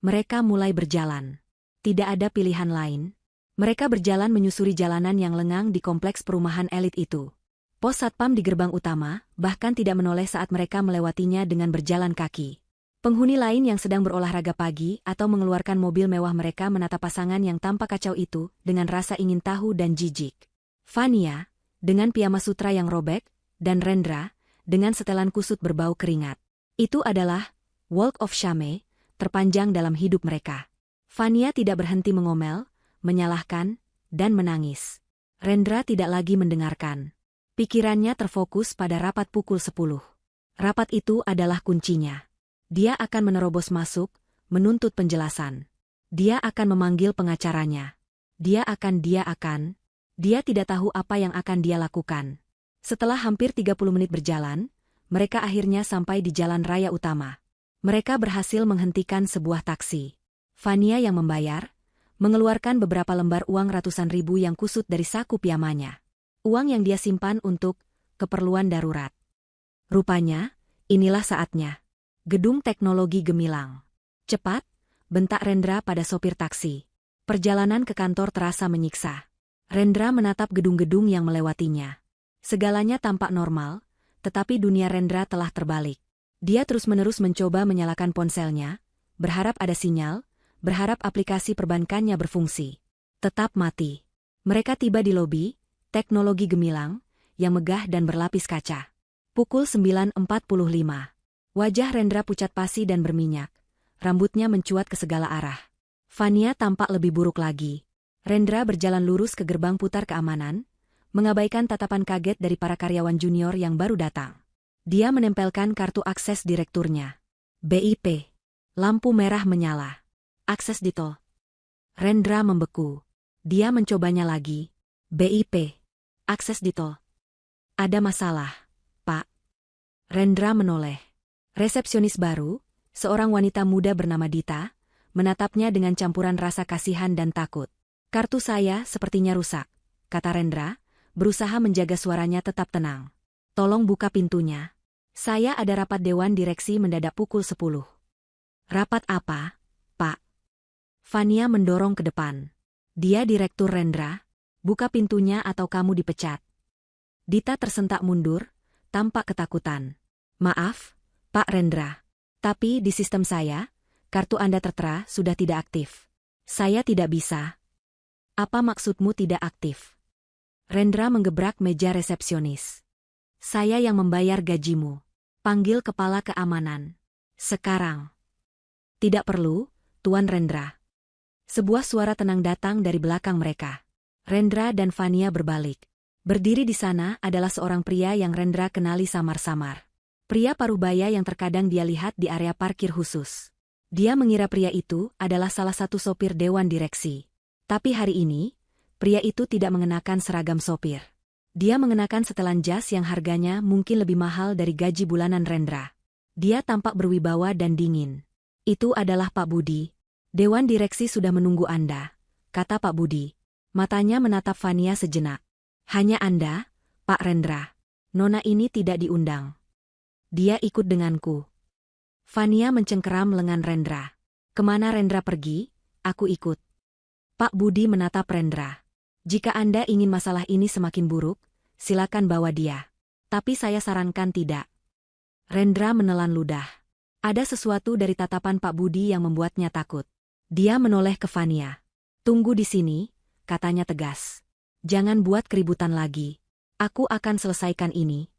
Mereka mulai berjalan. Tidak ada pilihan lain. Mereka berjalan menyusuri jalanan yang lengang di kompleks perumahan elit itu. Pos satpam di gerbang utama bahkan tidak menoleh saat mereka melewatinya dengan berjalan kaki. Penghuni lain yang sedang berolahraga pagi atau mengeluarkan mobil mewah mereka menatap pasangan yang tampak kacau itu dengan rasa ingin tahu dan jijik. Fania, dengan piyama sutra yang robek, dan Rendra, dengan setelan kusut berbau keringat. Itu adalah walk of shame terpanjang dalam hidup mereka. Fania tidak berhenti mengomel, menyalahkan, dan menangis. Rendra tidak lagi mendengarkan. Pikirannya terfokus pada rapat pukul 10. Rapat itu adalah kuncinya. Dia akan menerobos masuk, menuntut penjelasan. Dia akan memanggil pengacaranya. Dia tidak tahu apa yang akan dia lakukan. Setelah hampir 30 menit berjalan, mereka akhirnya sampai di jalan raya utama. Mereka berhasil menghentikan sebuah taksi. Fania yang membayar, mengeluarkan beberapa lembar uang ratusan ribu yang kusut dari saku piyamanya. Uang yang dia simpan untuk keperluan darurat. Rupanya, inilah saatnya. Gedung teknologi gemilang. Cepat, bentak Rendra pada sopir taksi. Perjalanan ke kantor terasa menyiksa. Rendra menatap gedung-gedung yang melewatinya. Segalanya tampak normal, tetapi dunia Rendra telah terbalik. Dia terus-menerus mencoba menyalakan ponselnya, berharap ada sinyal, berharap aplikasi perbankannya berfungsi. Tetap mati. Mereka tiba di lobi, teknologi gemilang, yang megah dan berlapis kaca. Pukul 9.45. Wajah Rendra pucat pasi dan berminyak. Rambutnya mencuat ke segala arah. Fania tampak lebih buruk lagi. Rendra berjalan lurus ke gerbang putar keamanan, mengabaikan tatapan kaget dari para karyawan junior yang baru datang. Dia menempelkan kartu akses direkturnya. BIP. Lampu merah menyala. Akses ditol. Rendra membeku. Dia mencobanya lagi. BIP. Akses ditol. Ada masalah, Pak. Rendra menoleh. Resepsionis baru, seorang wanita muda bernama Dita, menatapnya dengan campuran rasa kasihan dan takut. Kartu saya sepertinya rusak, kata Rendra, berusaha menjaga suaranya tetap tenang. Tolong buka pintunya. Saya ada rapat dewan direksi mendadak pukul 10. Rapat apa, Pak? Fania mendorong ke depan. Dia direktur Rendra, buka pintunya atau kamu dipecat. Dita tersentak mundur, tampak ketakutan. Maaf, Pak Rendra. Tapi di sistem saya, kartu Anda tertera sudah tidak aktif. Saya tidak bisa. Apa maksudmu tidak aktif? Rendra menggebrak meja resepsionis. Saya yang membayar gajimu. Panggil kepala keamanan. Sekarang. Tidak perlu, Tuan Rendra. Sebuah suara tenang datang dari belakang mereka. Rendra dan Fania berbalik. Berdiri di sana adalah seorang pria yang Rendra kenali samar-samar. Pria parubaya yang terkadang dia lihat di area parkir khusus. Dia mengira pria itu adalah salah satu sopir dewan direksi. Tapi hari ini, pria itu tidak mengenakan seragam sopir. Dia mengenakan setelan jas yang harganya mungkin lebih mahal dari gaji bulanan Rendra. Dia tampak berwibawa dan dingin. Itu adalah Pak Budi. Dewan direksi sudah menunggu Anda, kata Pak Budi. Matanya menatap Fania sejenak. Hanya Anda, Pak Rendra. Nona ini tidak diundang. Dia ikut denganku. Fania mencengkeram lengan Rendra. Kemana Rendra pergi, aku ikut. Pak Budi menatap Rendra. Jika Anda ingin masalah ini semakin buruk, silakan bawa dia. Tapi saya sarankan tidak. Rendra menelan ludah. Ada sesuatu dari tatapan Pak Budi yang membuatnya takut. Dia menoleh ke Fania. Tunggu di sini, katanya tegas. Jangan buat keributan lagi. Aku akan selesaikan ini.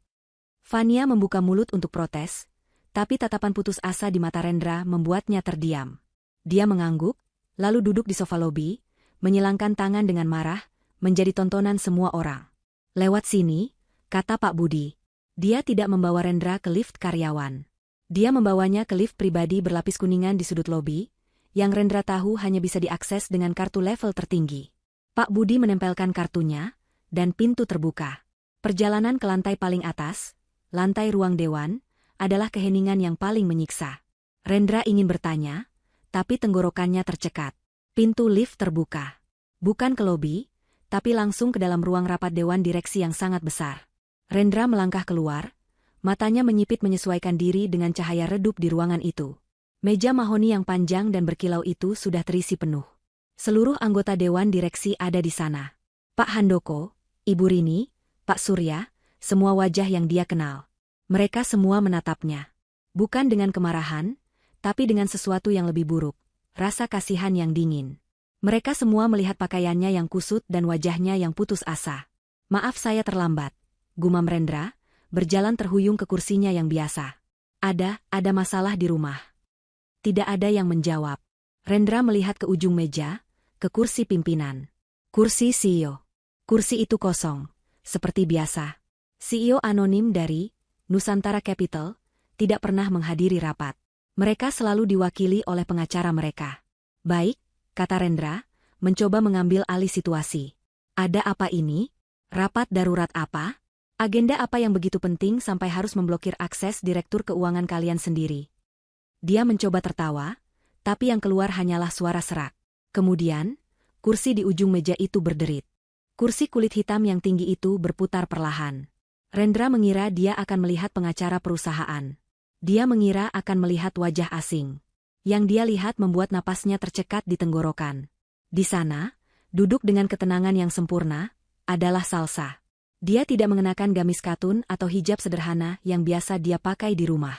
Fania membuka mulut untuk protes, tapi tatapan putus asa di mata Rendra membuatnya terdiam. Dia mengangguk, lalu duduk di sofa lobi, menyilangkan tangan dengan marah, menjadi tontonan semua orang. Lewat sini, kata Pak Budi. Dia tidak membawa Rendra ke lift karyawan. Dia membawanya ke lift pribadi berlapis kuningan di sudut lobi, yang Rendra tahu hanya bisa diakses dengan kartu level tertinggi. Pak Budi menempelkan kartunya, dan pintu terbuka. Perjalanan ke lantai paling atas, lantai ruang dewan, adalah keheningan yang paling menyiksa. Rendra ingin bertanya, tapi tenggorokannya tercekat. Pintu lift terbuka. Bukan ke lobi, tapi langsung ke dalam ruang rapat dewan direksi yang sangat besar. Rendra melangkah keluar, matanya menyipit menyesuaikan diri dengan cahaya redup di ruangan itu. Meja mahoni yang panjang dan berkilau itu sudah terisi penuh. Seluruh anggota dewan direksi ada di sana. Pak Handoko, Ibu Rini, Pak Surya, semua wajah yang dia kenal. Mereka semua menatapnya. Bukan dengan kemarahan, tapi dengan sesuatu yang lebih buruk. Rasa kasihan yang dingin. Mereka semua melihat pakaiannya yang kusut dan wajahnya yang putus asa. Maaf saya terlambat, gumam Rendra, berjalan terhuyung ke kursinya yang biasa. Ada masalah di rumah. Tidak ada yang menjawab. Rendra melihat ke ujung meja, ke kursi pimpinan. Kursi CEO. Kursi itu kosong, seperti biasa. CEO anonim dari Nusantara Capital tidak pernah menghadiri rapat. Mereka selalu diwakili oleh pengacara mereka. Baik, kata Rendra, mencoba mengambil alih situasi. Ada apa ini? Rapat darurat apa? Agenda apa yang begitu penting sampai harus memblokir akses direktur keuangan kalian sendiri? Dia mencoba tertawa, Tapi yang keluar hanyalah suara serak. Kemudian, kursi di ujung meja itu berderit. Kursi kulit hitam yang tinggi itu berputar perlahan. Rendra mengira dia akan melihat pengacara perusahaan. Dia mengira akan melihat wajah asing. Yang dia lihat membuat napasnya tercekat di tenggorokan. Di sana, duduk dengan ketenangan yang sempurna, adalah Salsa. Dia tidak mengenakan gamis katun atau hijab sederhana yang biasa dia pakai di rumah.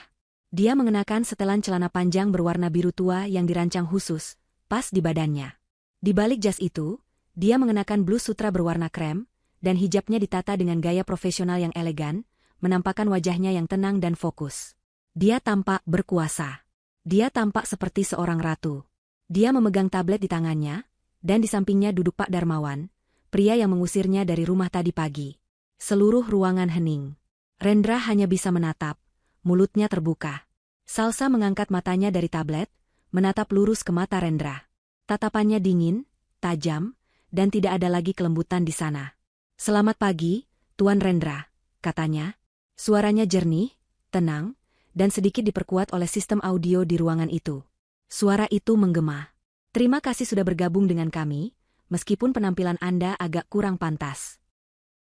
Dia mengenakan setelan celana panjang berwarna biru tua yang dirancang khusus, pas di badannya. Di balik jas itu, dia mengenakan blus sutra berwarna krem, dan hijabnya ditata dengan gaya profesional yang elegan, menampakkan wajahnya yang tenang dan fokus. Dia tampak berkuasa. Dia tampak seperti seorang ratu. Dia memegang tablet di tangannya, dan di sampingnya duduk Pak Darmawan, pria yang mengusirnya dari rumah tadi pagi. Seluruh ruangan hening. Rendra hanya bisa menatap. Mulutnya terbuka. Salsa mengangkat matanya dari tablet, menatap lurus ke mata Rendra. Tatapannya dingin, tajam, dan tidak ada lagi kelembutan di sana. "Selamat pagi, Tuan Rendra," katanya. Suaranya jernih, tenang, dan sedikit diperkuat oleh sistem audio di ruangan itu. Suara itu menggema. "Terima kasih sudah bergabung dengan kami, meskipun penampilan Anda agak kurang pantas."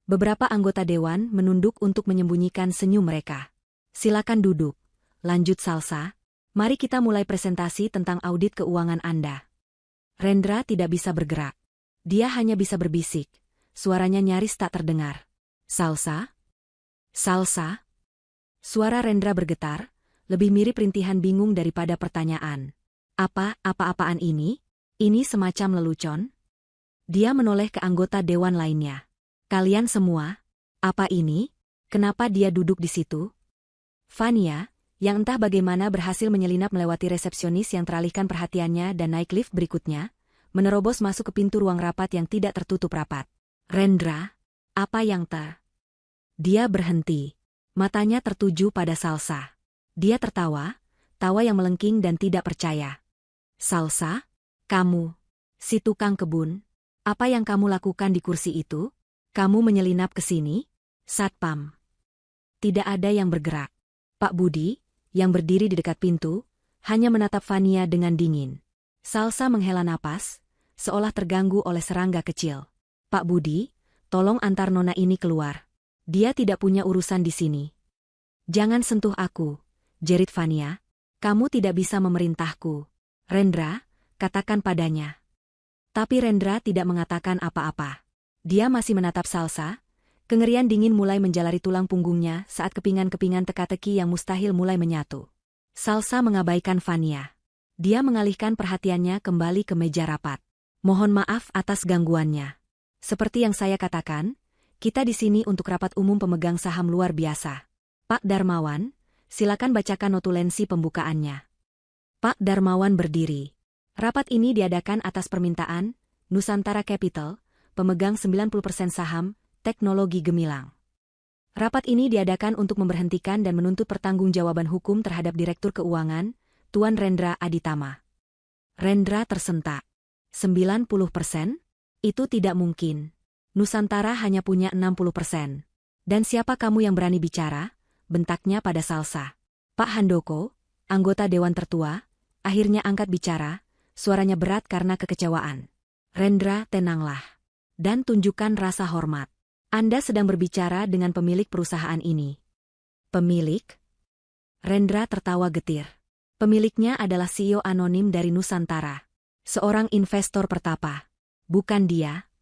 Beberapa anggota dewan menunduk untuk menyembunyikan senyum mereka. "Silakan duduk," lanjut Salsa. "Mari kita mulai presentasi tentang audit keuangan Anda." Rendra tidak bisa bergerak. Dia hanya bisa berbisik. Suaranya nyaris tak terdengar. "Salsa? Salsa?" Suara Rendra bergetar, lebih mirip rintihan bingung daripada pertanyaan. Apa-apaan ini? Ini semacam lelucon?" Dia menoleh ke anggota dewan lainnya. "Kalian semua? Apa ini? Kenapa dia duduk di situ?" Fania, yang entah bagaimana berhasil menyelinap melewati resepsionis yang teralihkan perhatiannya dan naik lift berikutnya, menerobos masuk ke pintu ruang rapat yang tidak tertutup rapat. "Rendra, apa yang Dia berhenti. Matanya tertuju pada Salsa. Dia tertawa, tawa yang melengking dan tidak percaya. "Salsa? Kamu? Si tukang kebun? Apa yang kamu lakukan di kursi itu? Kamu menyelinap ke sini?" "Satpam." Tidak ada yang bergerak. Pak Budi, yang berdiri di dekat pintu, hanya menatap Fania dengan dingin. Salsa menghela napas, seolah terganggu oleh serangga kecil. "Pak Budi, tolong antar nona ini keluar. Dia tidak punya urusan di sini." "Jangan sentuh aku," jerit Fania. "Kamu tidak bisa memerintahku." "Rendra, katakan padanya." Tapi Rendra tidak mengatakan apa-apa. Dia masih menatap Salsa. Kengerian dingin mulai menjalari tulang punggungnya saat kepingan-kepingan teka-teki yang mustahil mulai menyatu. Salsa mengabaikan Fania. Dia mengalihkan perhatiannya kembali ke meja rapat. "Mohon maaf atas gangguannya. Seperti yang saya katakan, kita di sini untuk rapat umum pemegang saham luar biasa. Pak Darmawan, silakan bacakan notulensi pembukaannya." Pak Darmawan berdiri. "Rapat ini diadakan atas permintaan Nusantara Capital, pemegang 90% saham Teknologi Gemilang. Rapat ini diadakan untuk memberhentikan dan menuntut pertanggungjawaban hukum terhadap Direktur Keuangan, Tuan Rendra Aditama." Rendra tersentak. 90%? Itu tidak mungkin. Nusantara hanya punya 60%. "Dan siapa kamu yang berani bicara?" bentaknya pada Salsa. Pak Handoko, anggota dewan tertua, akhirnya angkat bicara, suaranya berat karena kekecewaan. "Rendra, tenanglah. Dan tunjukkan rasa hormat. Anda sedang berbicara dengan pemilik perusahaan ini." "Pemilik?" Rendra tertawa getir. "Pemiliknya adalah CEO anonim dari Nusantara. Seorang investor pertapa. Bukan dia."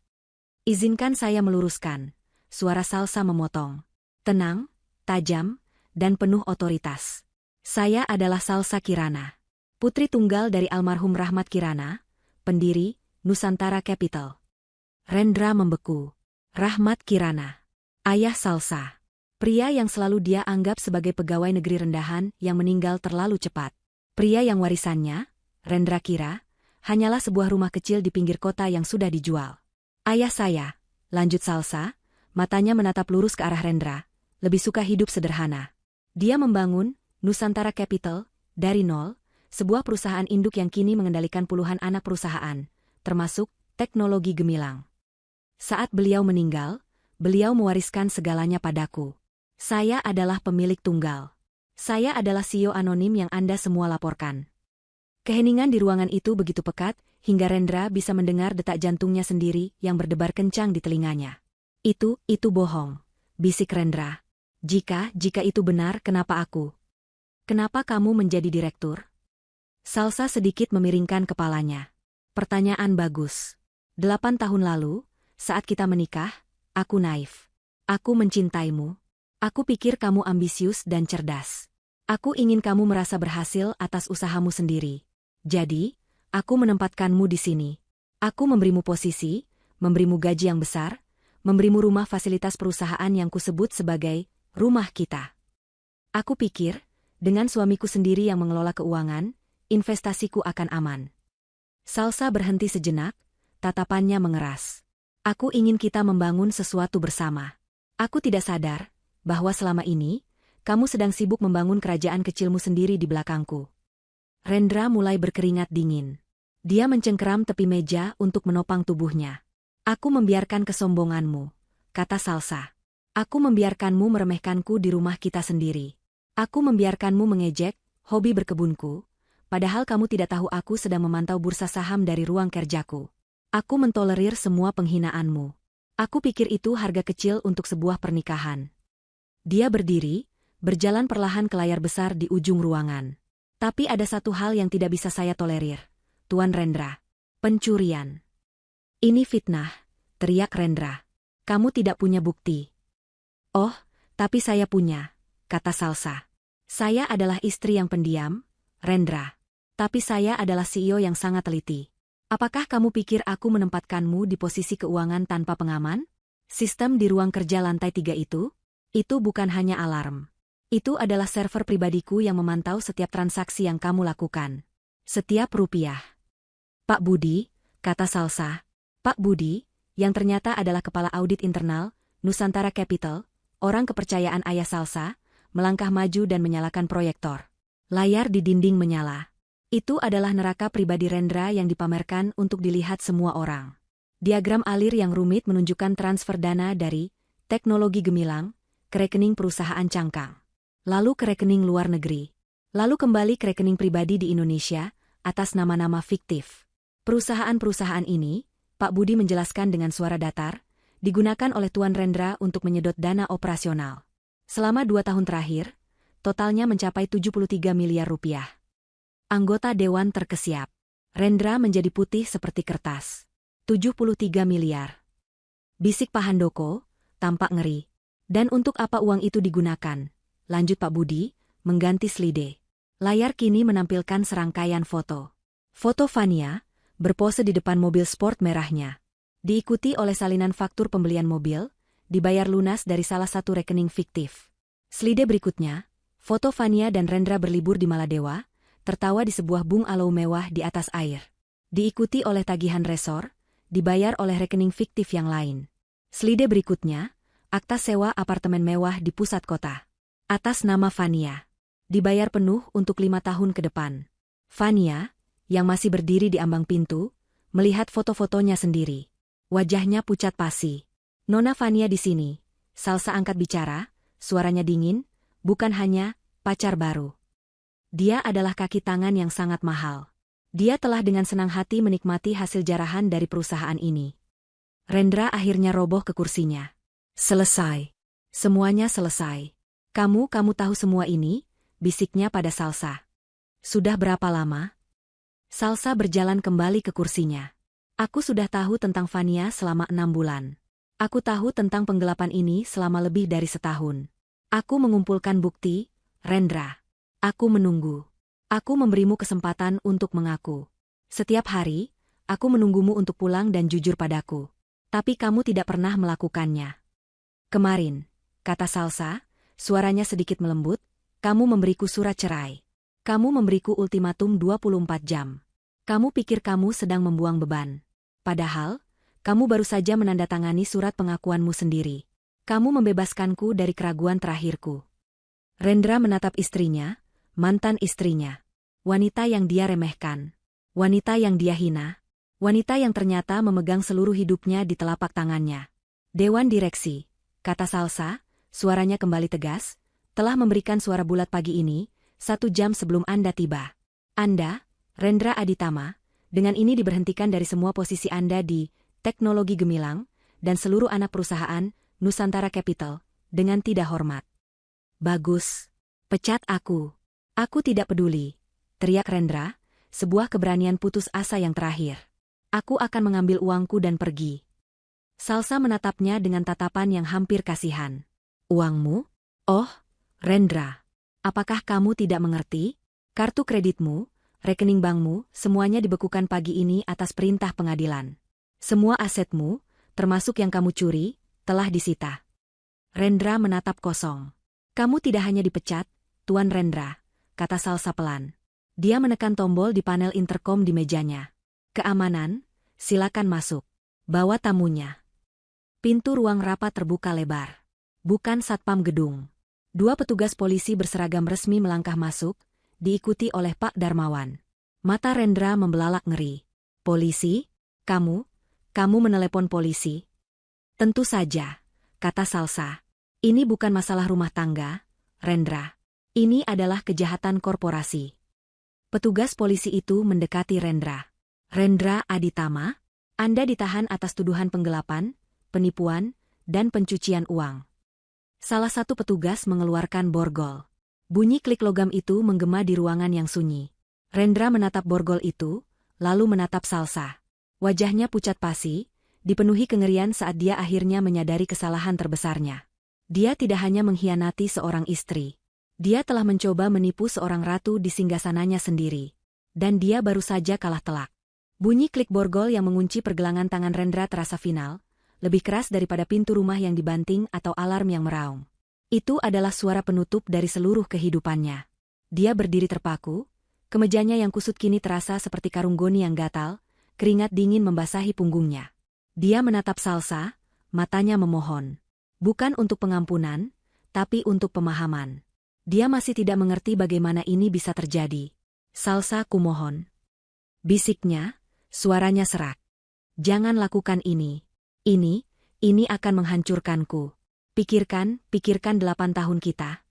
"Izinkan saya meluruskan," suara Salsa memotong. Tenang, tajam, dan penuh otoritas. "Saya adalah Salsa Kirana, putri tunggal dari almarhum Rahmat Kirana, pendiri Nusantara Capital." Rendra membeku. Rahmat Kirana, ayah Salsa. Pria yang selalu dia anggap sebagai pegawai negeri rendahan yang meninggal terlalu cepat. Pria yang warisannya, Rendra kira, hanyalah sebuah rumah kecil di pinggir kota yang sudah dijual. "Ayah saya," lanjut Salsa, matanya menatap lurus ke arah Rendra, "lebih suka hidup sederhana. Dia membangun Nusantara Capital dari nol, sebuah perusahaan induk yang kini mengendalikan puluhan anak perusahaan, termasuk Teknologi Gemilang. Saat beliau meninggal, beliau mewariskan segalanya padaku. Saya adalah pemilik tunggal. Saya adalah CEO anonim yang Anda semua laporkan." Keheningan di ruangan itu begitu pekat, hingga Rendra bisa mendengar detak jantungnya sendiri yang berdebar kencang di telinganya. Itu bohong, bisik Rendra. Jika itu benar, kenapa aku? Kenapa kamu menjadi direktur? Salsa sedikit memiringkan kepalanya. Pertanyaan bagus. 8 tahun lalu, saat kita menikah, aku naif. Aku mencintaimu. Aku pikir kamu ambisius dan cerdas. Aku ingin kamu merasa berhasil atas usahamu sendiri. Jadi, aku menempatkanmu di sini. Aku memberimu posisi, memberimu gaji yang besar, memberimu rumah fasilitas perusahaan yang kusebut sebagai rumah kita. Aku pikir, dengan suamiku sendiri yang mengelola keuangan, investasiku akan aman. Salsa berhenti sejenak, tatapannya mengeras. Aku ingin kita membangun sesuatu bersama. Aku tidak sadar bahwa selama ini, kamu sedang sibuk membangun kerajaan kecilmu sendiri di belakangku. Rendra mulai berkeringat dingin. Dia mencengkeram tepi meja untuk menopang tubuhnya. Aku membiarkan kesombonganmu, kata Salsa. Aku membiarkanmu meremehkanku di rumah kita sendiri. Aku membiarkanmu mengejek hobi berkebunku, padahal kamu tidak tahu aku sedang memantau bursa saham dari ruang kerjaku. Aku mentolerir semua penghinaanmu. Aku pikir itu harga kecil untuk sebuah pernikahan. Dia berdiri, berjalan perlahan ke layar besar di ujung ruangan. Tapi ada satu hal yang tidak bisa saya tolerir, Tuan Rendra. Pencurian. Ini fitnah, teriak Rendra. Kamu tidak punya bukti. Oh, tapi saya punya, kata Salsa. Saya adalah istri yang pendiam, Rendra. Tapi saya adalah CEO yang sangat teliti. Apakah kamu pikir aku menempatkanmu di posisi keuangan tanpa pengaman? Sistem di ruang kerja lantai 3 itu bukan hanya alarm. Itu adalah server pribadiku yang memantau setiap transaksi yang kamu lakukan. Setiap rupiah. Pak Budi, kata Salsa. Pak Budi, yang ternyata adalah kepala audit internal, Nusantara Capital, orang kepercayaan ayah Salsa, melangkah maju dan menyalakan proyektor. Layar di dinding menyala. Itu adalah neraka pribadi Rendra yang dipamerkan untuk dilihat semua orang. Diagram alir yang rumit menunjukkan transfer dana dari teknologi gemilang ke rekening perusahaan cangkang. Lalu ke rekening luar negeri. Lalu kembali ke rekening pribadi di Indonesia, atas nama-nama fiktif. Perusahaan-perusahaan ini, Pak Budi menjelaskan dengan suara datar, digunakan oleh Tuan Rendra untuk menyedot dana operasional. Selama 2 tahun terakhir, totalnya mencapai 73 miliar rupiah. Anggota Dewan terkesiap. Rendra menjadi putih seperti kertas. 73 miliar. Bisik Pak Handoko, tampak ngeri. Dan untuk apa uang itu digunakan? Lanjut Pak Budi, mengganti slide. Layar kini menampilkan serangkaian foto. Foto Fania, berpose di depan mobil sport merahnya. Diikuti oleh salinan faktur pembelian mobil, dibayar lunas dari salah satu rekening fiktif. Slide berikutnya, foto Fania dan Rendra berlibur di Maladewa, tertawa di sebuah bungalow mewah di atas air. Diikuti oleh tagihan resor, dibayar oleh rekening fiktif yang lain. Slide berikutnya, akta sewa apartemen mewah di pusat kota. Atas nama Fania. Dibayar penuh untuk 5 tahun ke depan. Fania, yang masih berdiri di ambang pintu, melihat foto-fotonya sendiri. Wajahnya pucat pasi. Nona Fania di sini. Salsa angkat bicara, suaranya dingin, bukan hanya pacar baru. Dia adalah kaki tangan yang sangat mahal. Dia telah dengan senang hati menikmati hasil jarahan dari perusahaan ini. Rendra akhirnya roboh ke kursinya. Selesai. Semuanya selesai. Kamu tahu semua ini, bisiknya pada Salsa. Sudah berapa lama? Salsa berjalan kembali ke kursinya. Aku sudah tahu tentang Fania selama 6 bulan. Aku tahu tentang penggelapan ini selama lebih dari setahun. Aku mengumpulkan bukti, Rendra. Aku menunggu. Aku memberimu kesempatan untuk mengaku. Setiap hari, aku menunggumu untuk pulang dan jujur padaku. Tapi kamu tidak pernah melakukannya. Kemarin, kata Salsa, suaranya sedikit melembut, kamu memberiku surat cerai. Kamu memberiku ultimatum 24 jam. Kamu pikir kamu sedang membuang beban. Padahal, kamu baru saja menandatangani surat pengakuanmu sendiri. Kamu membebaskanku dari keraguan terakhirku. Rendra menatap istrinya, mantan istrinya. Wanita yang dia remehkan. Wanita yang dia hina. Wanita yang ternyata memegang seluruh hidupnya di telapak tangannya. Dewan Direksi, kata Salsa, suaranya kembali tegas, telah memberikan suara bulat pagi ini, 1 jam sebelum Anda tiba. Anda, Rendra Aditama, dengan ini diberhentikan dari semua posisi Anda di Teknologi Gemilang dan seluruh anak perusahaan Nusantara Capital dengan tidak hormat. Bagus. Pecat aku. Aku tidak peduli, teriak Rendra, sebuah keberanian putus asa yang terakhir. Aku akan mengambil uangku dan pergi. Salsa menatapnya dengan tatapan yang hampir kasihan. Uangmu? Oh, Rendra. Apakah kamu tidak mengerti? Kartu kreditmu, rekening bankmu, semuanya dibekukan pagi ini atas perintah pengadilan. Semua asetmu, termasuk yang kamu curi, telah disita. Rendra menatap kosong. Kamu tidak hanya dipecat, Tuan Rendra, kata Salsa pelan. Dia menekan tombol di panel interkom di mejanya. Keamanan, silakan masuk. Bawa tamunya. Pintu ruang rapat terbuka lebar. Bukan satpam gedung. Dua petugas polisi berseragam resmi melangkah masuk, diikuti oleh Pak Darmawan. Mata Rendra membelalak ngeri. Polisi? Kamu menelepon polisi? Tentu saja, kata Salsa. Ini bukan masalah rumah tangga, Rendra. Ini adalah kejahatan korporasi. Petugas polisi itu mendekati Rendra. Rendra Aditama, Anda ditahan atas tuduhan penggelapan, penipuan, dan pencucian uang. Salah satu petugas mengeluarkan borgol. Bunyi klik logam itu menggema di ruangan yang sunyi. Rendra menatap borgol itu, lalu menatap Salsa. Wajahnya pucat pasi, dipenuhi kengerian saat dia akhirnya menyadari kesalahan terbesarnya. Dia tidak hanya mengkhianati seorang istri. Dia telah mencoba menipu seorang ratu di singgasananya sendiri. Dan dia baru saja kalah telak. Bunyi klik borgol yang mengunci pergelangan tangan Rendra terasa final, lebih keras daripada pintu rumah yang dibanting atau alarm yang meraung. Itu adalah suara penutup dari seluruh kehidupannya. Dia berdiri terpaku, kemejanya yang kusut kini terasa seperti karung goni yang gatal, keringat dingin membasahi punggungnya. Dia menatap Salsa, matanya memohon. Bukan untuk pengampunan, tapi untuk pemahaman. Dia masih tidak mengerti bagaimana ini bisa terjadi. Salsa, kumohon. Bisiknya, suaranya serak. Jangan lakukan ini. Ini akan menghancurkanku. Pikirkan 8 tahun kita.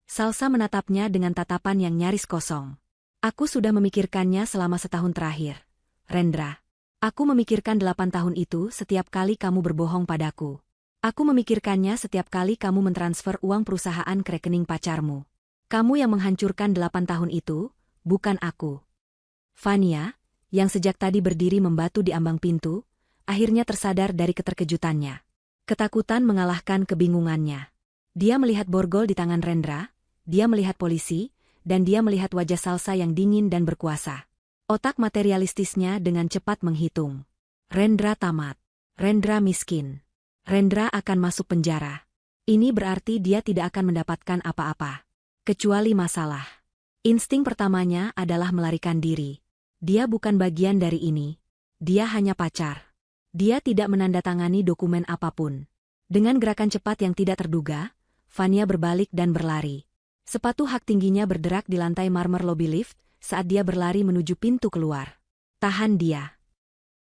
Salsa menatapnya dengan tatapan yang nyaris kosong. Aku sudah memikirkannya selama setahun terakhir. Rendra. Aku memikirkan 8 tahun itu setiap kali kamu berbohong padaku. Aku memikirkannya setiap kali kamu mentransfer uang perusahaan ke rekening pacarmu. Kamu yang menghancurkan 8 tahun itu, bukan aku. Fania, yang sejak tadi berdiri membatu di ambang pintu, akhirnya tersadar dari keterkejutannya. Ketakutan mengalahkan kebingungannya. Dia melihat borgol di tangan Rendra, dia melihat polisi, dan dia melihat wajah Salsa yang dingin dan berkuasa. Otak materialistisnya dengan cepat menghitung. Rendra tamat. Rendra miskin. Rendra akan masuk penjara. Ini berarti dia tidak akan mendapatkan apa-apa. Kecuali masalah. Insting pertamanya adalah melarikan diri. Dia bukan bagian dari ini. Dia hanya pacar. Dia tidak menandatangani dokumen apapun. Dengan gerakan cepat yang tidak terduga, Fania berbalik dan berlari. Sepatu hak tingginya berderak di lantai marmer lobi lift saat dia berlari menuju pintu keluar. Tahan dia.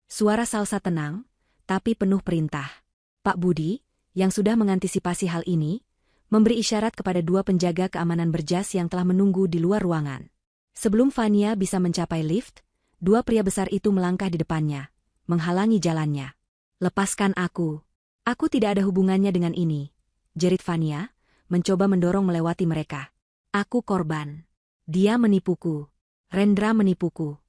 Suara Salsa tenang, tapi penuh perintah. Pak Budi, yang sudah mengantisipasi hal ini, memberi isyarat kepada dua penjaga keamanan berjas yang telah menunggu di luar ruangan. Sebelum Fania bisa mencapai lift, dua pria besar itu melangkah di depannya, menghalangi jalannya. Lepaskan aku. Aku tidak ada hubungannya dengan ini, jerit Fania, mencoba mendorong melewati mereka. Aku korban. Dia menipuku. Rendra menipuku.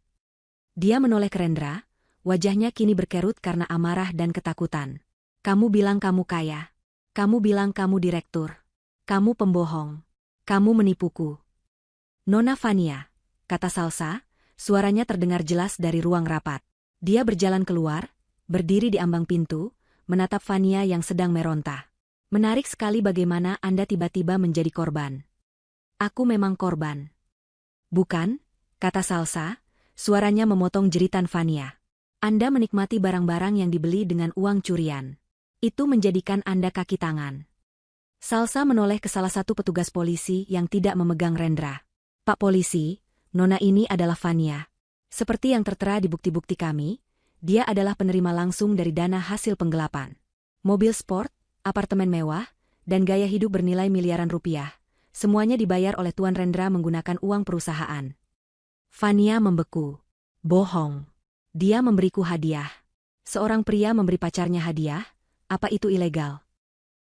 Dia menoleh ke Rendra, wajahnya kini berkerut karena amarah dan ketakutan. Kamu bilang kamu kaya. Kamu bilang kamu direktur. Kamu pembohong. Kamu menipuku. Nona Fania, kata Salsa, suaranya terdengar jelas dari ruang rapat. Dia berjalan keluar, berdiri di ambang pintu, menatap Fania yang sedang meronta. Menarik sekali bagaimana Anda tiba-tiba menjadi korban. Aku memang korban. Bukan, kata Salsa, suaranya memotong jeritan Fania. Anda menikmati barang-barang yang dibeli dengan uang curian. Itu menjadikan Anda kaki tangan. Salsa menoleh ke salah satu petugas polisi yang tidak memegang Rendra. Pak polisi, Nona ini adalah Fania. Seperti yang tertera di bukti-bukti kami, dia adalah penerima langsung dari dana hasil penggelapan. Mobil sport, apartemen mewah, dan gaya hidup bernilai miliaran rupiah. Semuanya dibayar oleh Tuan Rendra menggunakan uang perusahaan. Fania membeku. Bohong. Dia memberiku hadiah. Seorang pria memberi pacarnya hadiah, apa itu ilegal?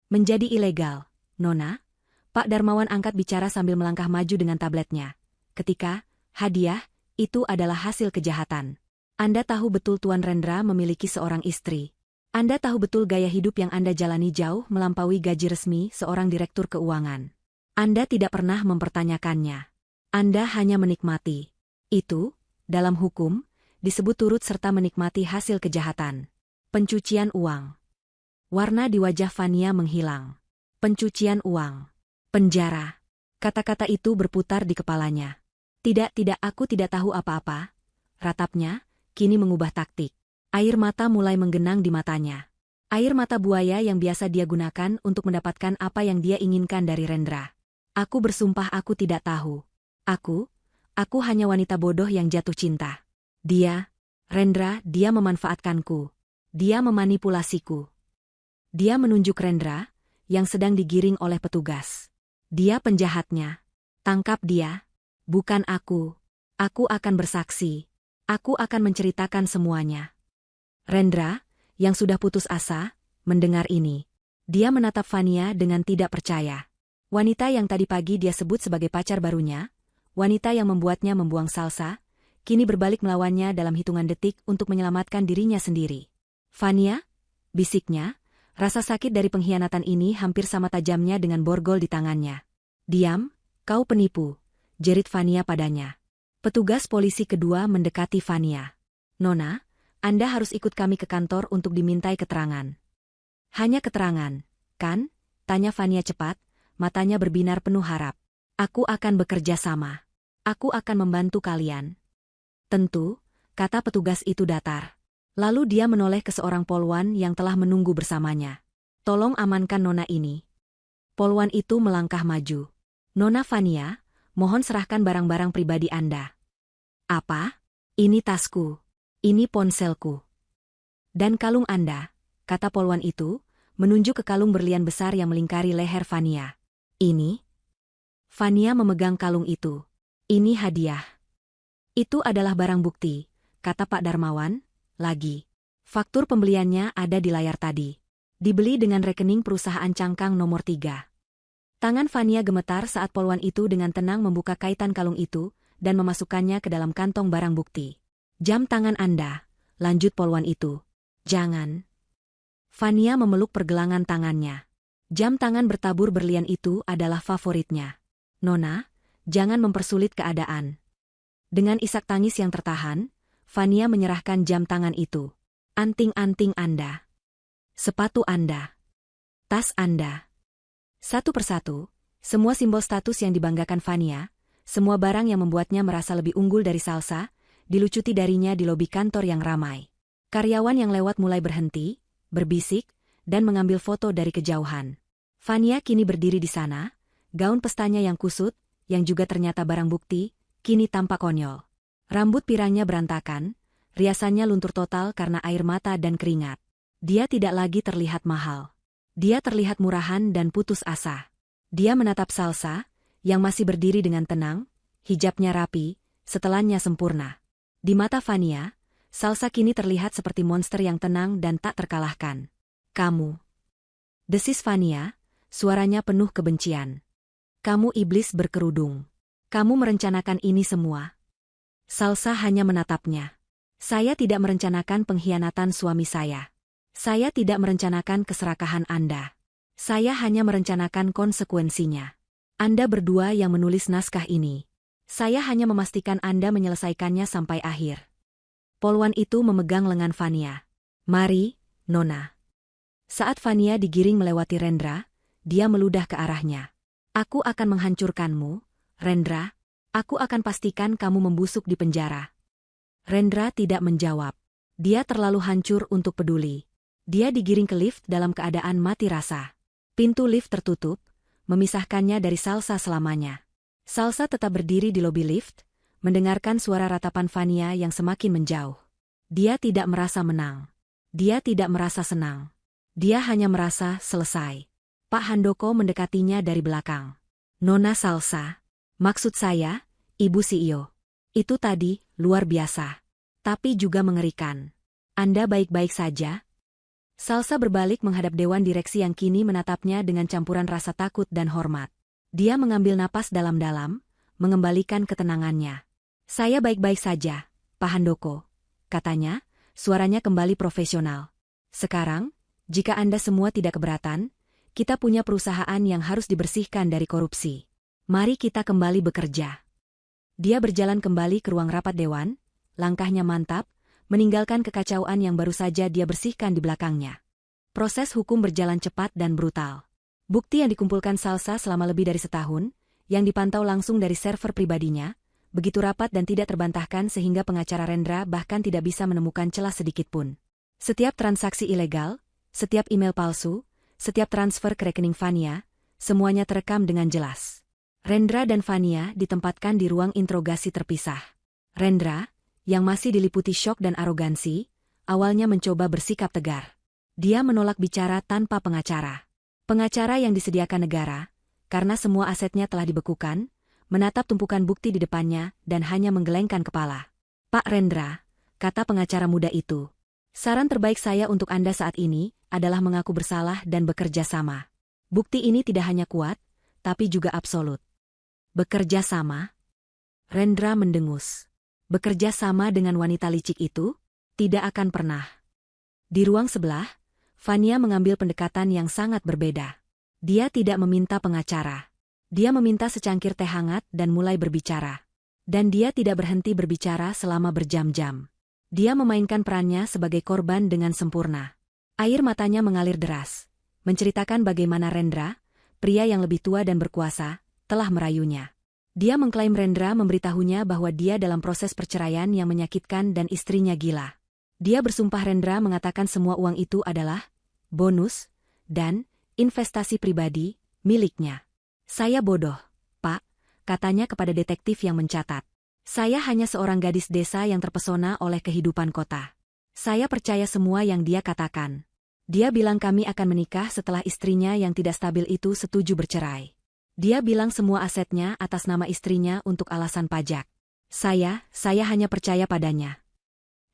Menjadi ilegal, Nona. Pak Darmawan angkat bicara sambil melangkah maju dengan tabletnya. Ketika, hadiah, itu adalah hasil kejahatan. Anda tahu betul Tuan Rendra memiliki seorang istri. Anda tahu betul gaya hidup yang Anda jalani jauh melampaui gaji resmi seorang direktur keuangan. Anda tidak pernah mempertanyakannya. Anda hanya menikmati. Itu, dalam hukum, disebut turut serta menikmati hasil kejahatan. Pencucian uang. Warna di wajah Fania menghilang. Pencucian uang. Penjara. Kata-kata itu berputar di kepalanya. Tidak, aku tidak tahu apa-apa. Ratapnya, kini mengubah taktik. Air mata mulai menggenang di matanya. Air mata buaya yang biasa dia gunakan untuk mendapatkan apa yang dia inginkan dari Rendra. Aku bersumpah aku tidak tahu. Aku hanya wanita bodoh yang jatuh cinta. Rendra, dia memanfaatkanku. Dia memanipulasiku. Dia menunjuk Rendra, yang sedang digiring oleh petugas. Dia penjahatnya. Tangkap dia. Bukan aku. Aku akan bersaksi. Aku akan menceritakan semuanya. Rendra, yang sudah putus asa, mendengar ini. Dia menatap Fania dengan tidak percaya. Wanita yang tadi pagi dia sebut sebagai pacar barunya, wanita yang membuatnya membuang salsa, kini berbalik melawannya dalam hitungan detik untuk menyelamatkan dirinya sendiri. Fania, bisiknya, rasa sakit dari pengkhianatan ini hampir sama tajamnya dengan borgol di tangannya. Diam, kau penipu, jerit Fania padanya. Petugas polisi kedua mendekati Fania. Nona, Anda harus ikut kami ke kantor untuk dimintai keterangan. Hanya keterangan, kan? Tanya Fania cepat, matanya berbinar penuh harap. Aku akan bekerja sama. Aku akan membantu kalian. Tentu, kata petugas itu datar. Lalu dia menoleh ke seorang polwan yang telah menunggu bersamanya. Tolong amankan Nona ini. Polwan itu melangkah maju. Nona Fania, mohon serahkan barang-barang pribadi Anda. Apa? Ini tasku. Ini ponselku. Dan kalung Anda, kata polwan itu, menunjuk ke kalung berlian besar yang melingkari leher Fania. Ini? Fania memegang kalung itu. Ini hadiah. Itu adalah barang bukti, kata Pak Darmawan. Lagi. Faktur pembeliannya ada di layar tadi. Dibeli dengan rekening perusahaan cangkang nomor 3. Tangan Fania gemetar saat polwan itu dengan tenang membuka kaitan kalung itu dan memasukkannya ke dalam kantong barang bukti. Jam tangan Anda, lanjut polwan itu. Jangan. Fania memeluk pergelangan tangannya. Jam tangan bertabur berlian itu adalah favoritnya. Nona, jangan mempersulit keadaan. Dengan isak tangis yang tertahan, Fania menyerahkan jam tangan itu. Anting-anting Anda. Sepatu Anda. Tas Anda. Satu persatu, semua simbol status yang dibanggakan Fania, semua barang yang membuatnya merasa lebih unggul dari Salsa, dilucuti darinya di lobi kantor yang ramai. Karyawan yang lewat mulai berhenti, berbisik, dan mengambil foto dari kejauhan. Fania kini berdiri di sana, gaun pestanya yang kusut, yang juga ternyata barang bukti, kini tampak konyol. Rambut pirangnya berantakan, riasannya luntur total karena air mata dan keringat. Dia tidak lagi terlihat mahal. Dia terlihat murahan dan putus asa. Dia menatap Salsa, yang masih berdiri dengan tenang, hijabnya rapi, setelannya sempurna. Di mata Fania, Salsa kini terlihat seperti monster yang tenang dan tak terkalahkan. Kamu. Desis Fania, suaranya penuh kebencian. Kamu iblis berkerudung. Kamu merencanakan ini semua. Salsa hanya menatapnya. Saya tidak merencanakan pengkhianatan suami saya. Saya tidak merencanakan keserakahan Anda. Saya hanya merencanakan konsekuensinya. Anda berdua yang menulis naskah ini. Saya hanya memastikan Anda menyelesaikannya sampai akhir. Polwan itu memegang lengan Fania. Mari, Nona. Saat Fania digiring melewati Rendra, dia meludah ke arahnya. Aku akan menghancurkanmu, Rendra. Aku akan pastikan kamu membusuk di penjara. Rendra tidak menjawab. Dia terlalu hancur untuk peduli. Dia digiring ke lift dalam keadaan mati rasa. Pintu lift tertutup, memisahkannya dari Salsa selamanya. Salsa tetap berdiri di lobi lift, mendengarkan suara ratapan Fania yang semakin menjauh. Dia tidak merasa menang. Dia tidak merasa senang. Dia hanya merasa selesai. Pak Handoko mendekatinya dari belakang. Nona Salsa. Maksud saya, Ibu CEO. Itu tadi, luar biasa. Tapi juga mengerikan. Anda baik-baik saja? Salsa berbalik menghadap Dewan Direksi yang kini menatapnya dengan campuran rasa takut dan hormat. Dia mengambil napas dalam-dalam, mengembalikan ketenangannya. Saya baik-baik saja, Pak Handoko, katanya, suaranya kembali profesional. Sekarang, jika Anda semua tidak keberatan, kita punya perusahaan yang harus dibersihkan dari korupsi. Mari kita kembali bekerja. Dia berjalan kembali ke ruang rapat Dewan, langkahnya mantap, meninggalkan kekacauan yang baru saja dia bersihkan di belakangnya. Proses hukum berjalan cepat dan brutal. Bukti yang dikumpulkan Salsa selama lebih dari setahun, yang dipantau langsung dari server pribadinya, begitu rapat dan tidak terbantahkan sehingga pengacara Rendra bahkan tidak bisa menemukan celah sedikitpun. Setiap transaksi ilegal, setiap email palsu, setiap transfer ke rekening Fania, semuanya terekam dengan jelas. Rendra dan Fania ditempatkan di ruang interogasi terpisah. Rendra, yang masih diliputi syok dan arogansi, awalnya mencoba bersikap tegar. Dia menolak bicara tanpa pengacara. Pengacara yang disediakan negara, karena semua asetnya telah dibekukan, menatap tumpukan bukti di depannya dan hanya menggelengkan kepala. Pak Rendra, kata pengacara muda itu, saran terbaik saya untuk Anda saat ini adalah mengaku bersalah dan bekerja sama. Bukti ini tidak hanya kuat, tapi juga absolut. Bekerja sama? Rendra mendengus. Bekerja sama dengan wanita licik itu? Tidak akan pernah. Di ruang sebelah, Fania mengambil pendekatan yang sangat berbeda. Dia tidak meminta pengacara. Dia meminta secangkir teh hangat dan mulai berbicara. Dan dia tidak berhenti berbicara selama berjam-jam. Dia memainkan perannya sebagai korban dengan sempurna. Air matanya mengalir deras, menceritakan bagaimana Rendra, pria yang lebih tua dan berkuasa, telah merayunya. Dia mengklaim Rendra memberitahunya bahwa dia dalam proses perceraian yang menyakitkan dan istrinya gila. Dia bersumpah Rendra mengatakan semua uang itu adalah bonus dan investasi pribadi miliknya. Saya bodoh, Pak, katanya kepada detektif yang mencatat. Saya hanya seorang gadis desa yang terpesona oleh kehidupan kota. Saya percaya semua yang dia katakan. Dia bilang kami akan menikah setelah istrinya yang tidak stabil itu setuju bercerai. Dia bilang semua asetnya atas nama istrinya untuk alasan pajak. Saya hanya percaya padanya.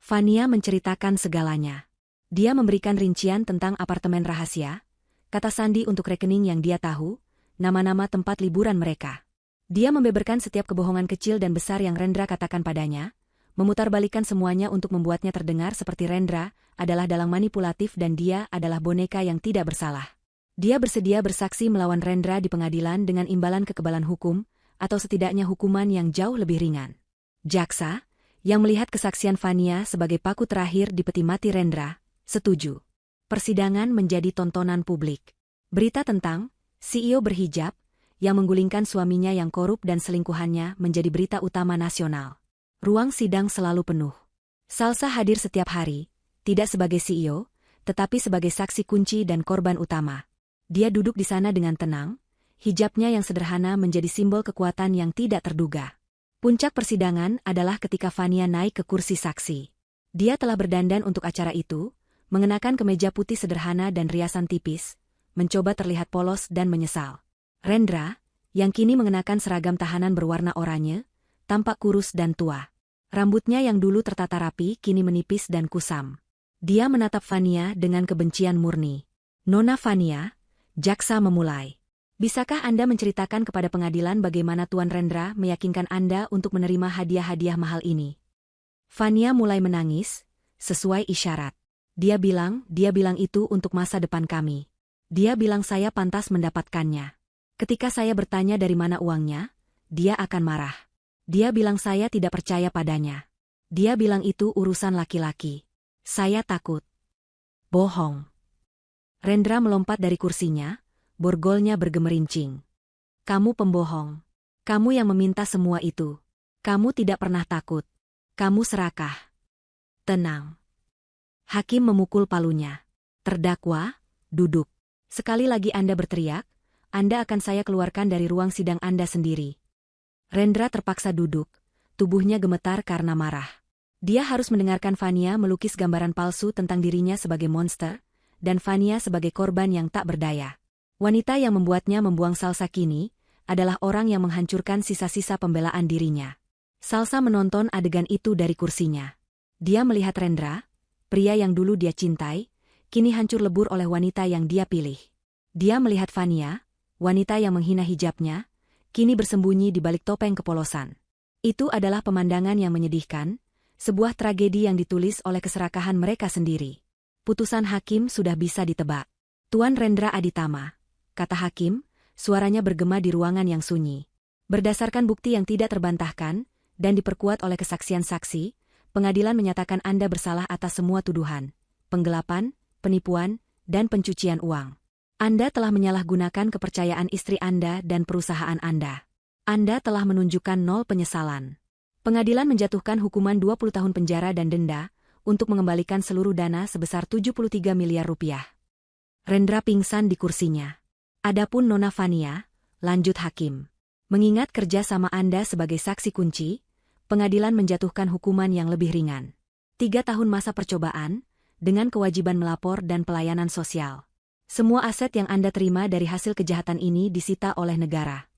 Fania menceritakan segalanya. Dia memberikan rincian tentang apartemen rahasia, kata sandi untuk rekening yang dia tahu, nama-nama tempat liburan mereka. Dia membeberkan setiap kebohongan kecil dan besar yang Rendra katakan padanya, memutarbalikkan semuanya untuk membuatnya terdengar seperti Rendra adalah dalang manipulatif dan dia adalah boneka yang tidak bersalah. Dia bersedia bersaksi melawan Rendra di pengadilan dengan imbalan kekebalan hukum, atau setidaknya hukuman yang jauh lebih ringan. Jaksa, yang melihat kesaksian Fania sebagai paku terakhir di peti mati Rendra, setuju. Persidangan menjadi tontonan publik. Berita tentang CEO berhijab, yang menggulingkan suaminya yang korup dan selingkuhannya menjadi berita utama nasional. Ruang sidang selalu penuh. Salsa hadir setiap hari, tidak sebagai CEO, tetapi sebagai saksi kunci dan korban utama. Dia duduk di sana dengan tenang, hijabnya yang sederhana menjadi simbol kekuatan yang tidak terduga. Puncak persidangan adalah ketika Fania naik ke kursi saksi. Dia telah berdandan untuk acara itu, mengenakan kemeja putih sederhana dan riasan tipis, mencoba terlihat polos dan menyesal. Rendra, yang kini mengenakan seragam tahanan berwarna oranye, tampak kurus dan tua. Rambutnya yang dulu tertata rapi kini menipis dan kusam. Dia menatap Fania dengan kebencian murni. Nona Fania, jaksa memulai. Bisakah Anda menceritakan kepada pengadilan bagaimana Tuan Rendra meyakinkan Anda untuk menerima hadiah-hadiah mahal ini? Fania mulai menangis, sesuai isyarat. Dia bilang itu untuk masa depan kami. Dia bilang saya pantas mendapatkannya. Ketika saya bertanya dari mana uangnya, dia akan marah. Dia bilang saya tidak percaya padanya. Dia bilang itu urusan laki-laki. Saya takut. Bohong. Rendra melompat dari kursinya, borgolnya bergemerincing. Kamu pembohong. Kamu yang meminta semua itu. Kamu tidak pernah takut. Kamu serakah. Tenang. Hakim memukul palunya. Terdakwa, duduk. Sekali lagi Anda berteriak, Anda akan saya keluarkan dari ruang sidang Anda sendiri. Rendra terpaksa duduk, tubuhnya gemetar karena marah. Dia harus mendengarkan Fania melukis gambaran palsu tentang dirinya sebagai monster, dan Fania sebagai korban yang tak berdaya. Wanita yang membuatnya membuang Salsa kini, adalah orang yang menghancurkan sisa-sisa pembelaan dirinya. Salsa menonton adegan itu dari kursinya. Dia melihat Rendra, pria yang dulu dia cintai, kini hancur lebur oleh wanita yang dia pilih. Dia melihat Fania, wanita yang menghina hijabnya, kini bersembunyi di balik topeng kepolosan. Itu adalah pemandangan yang menyedihkan, sebuah tragedi yang ditulis oleh keserakahan mereka sendiri. Putusan hakim sudah bisa ditebak. Tuan Rendra Aditama, kata hakim, suaranya bergema di ruangan yang sunyi. Berdasarkan bukti yang tidak terbantahkan, dan diperkuat oleh kesaksian saksi, pengadilan menyatakan Anda bersalah atas semua tuduhan, penggelapan, penipuan, dan pencucian uang. Anda telah menyalahgunakan kepercayaan istri Anda dan perusahaan Anda. Anda telah menunjukkan 0 penyesalan. Pengadilan menjatuhkan hukuman 20 tahun penjara dan denda, untuk mengembalikan seluruh dana sebesar 73 miliar rupiah. Rendra pingsan di kursinya. Adapun Nona Fania, lanjut hakim. Mengingat kerja sama Anda sebagai saksi kunci, pengadilan menjatuhkan hukuman yang lebih ringan. 3 tahun masa percobaan, dengan kewajiban melapor dan pelayanan sosial. Semua aset yang Anda terima dari hasil kejahatan ini disita oleh negara.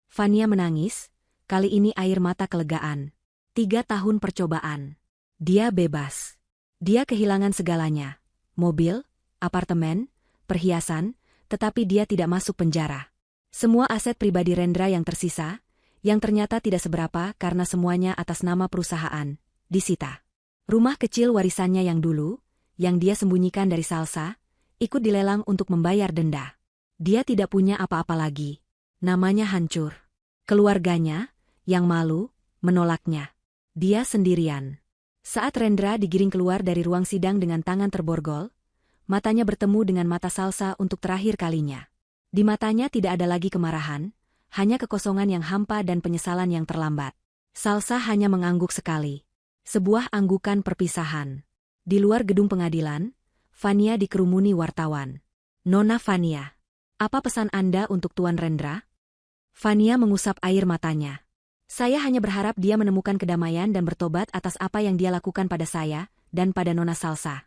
Fania menangis, kali ini air mata kelegaan. 3 tahun percobaan. Dia bebas. Dia kehilangan segalanya. Mobil, apartemen, perhiasan, tetapi dia tidak masuk penjara. Semua aset pribadi Rendra yang tersisa, yang ternyata tidak seberapa karena semuanya atas nama perusahaan, disita. Rumah kecil warisannya yang dulu, yang dia sembunyikan dari Salsa, ikut dilelang untuk membayar denda. Dia tidak punya apa-apa lagi. Namanya hancur. Keluarganya, yang malu, menolaknya. Dia sendirian. Saat Rendra digiring keluar dari ruang sidang dengan tangan terborgol, matanya bertemu dengan mata Salsa untuk terakhir kalinya. Di matanya tidak ada lagi kemarahan, hanya kekosongan yang hampa dan penyesalan yang terlambat. Salsa hanya mengangguk sekali. Sebuah anggukan perpisahan. Di luar gedung pengadilan, Fania dikerumuni wartawan. Nona Fania, apa pesan Anda untuk Tuan Rendra? Fania mengusap air matanya. Saya hanya berharap dia menemukan kedamaian dan bertobat atas apa yang dia lakukan pada saya dan pada Nona Salsa.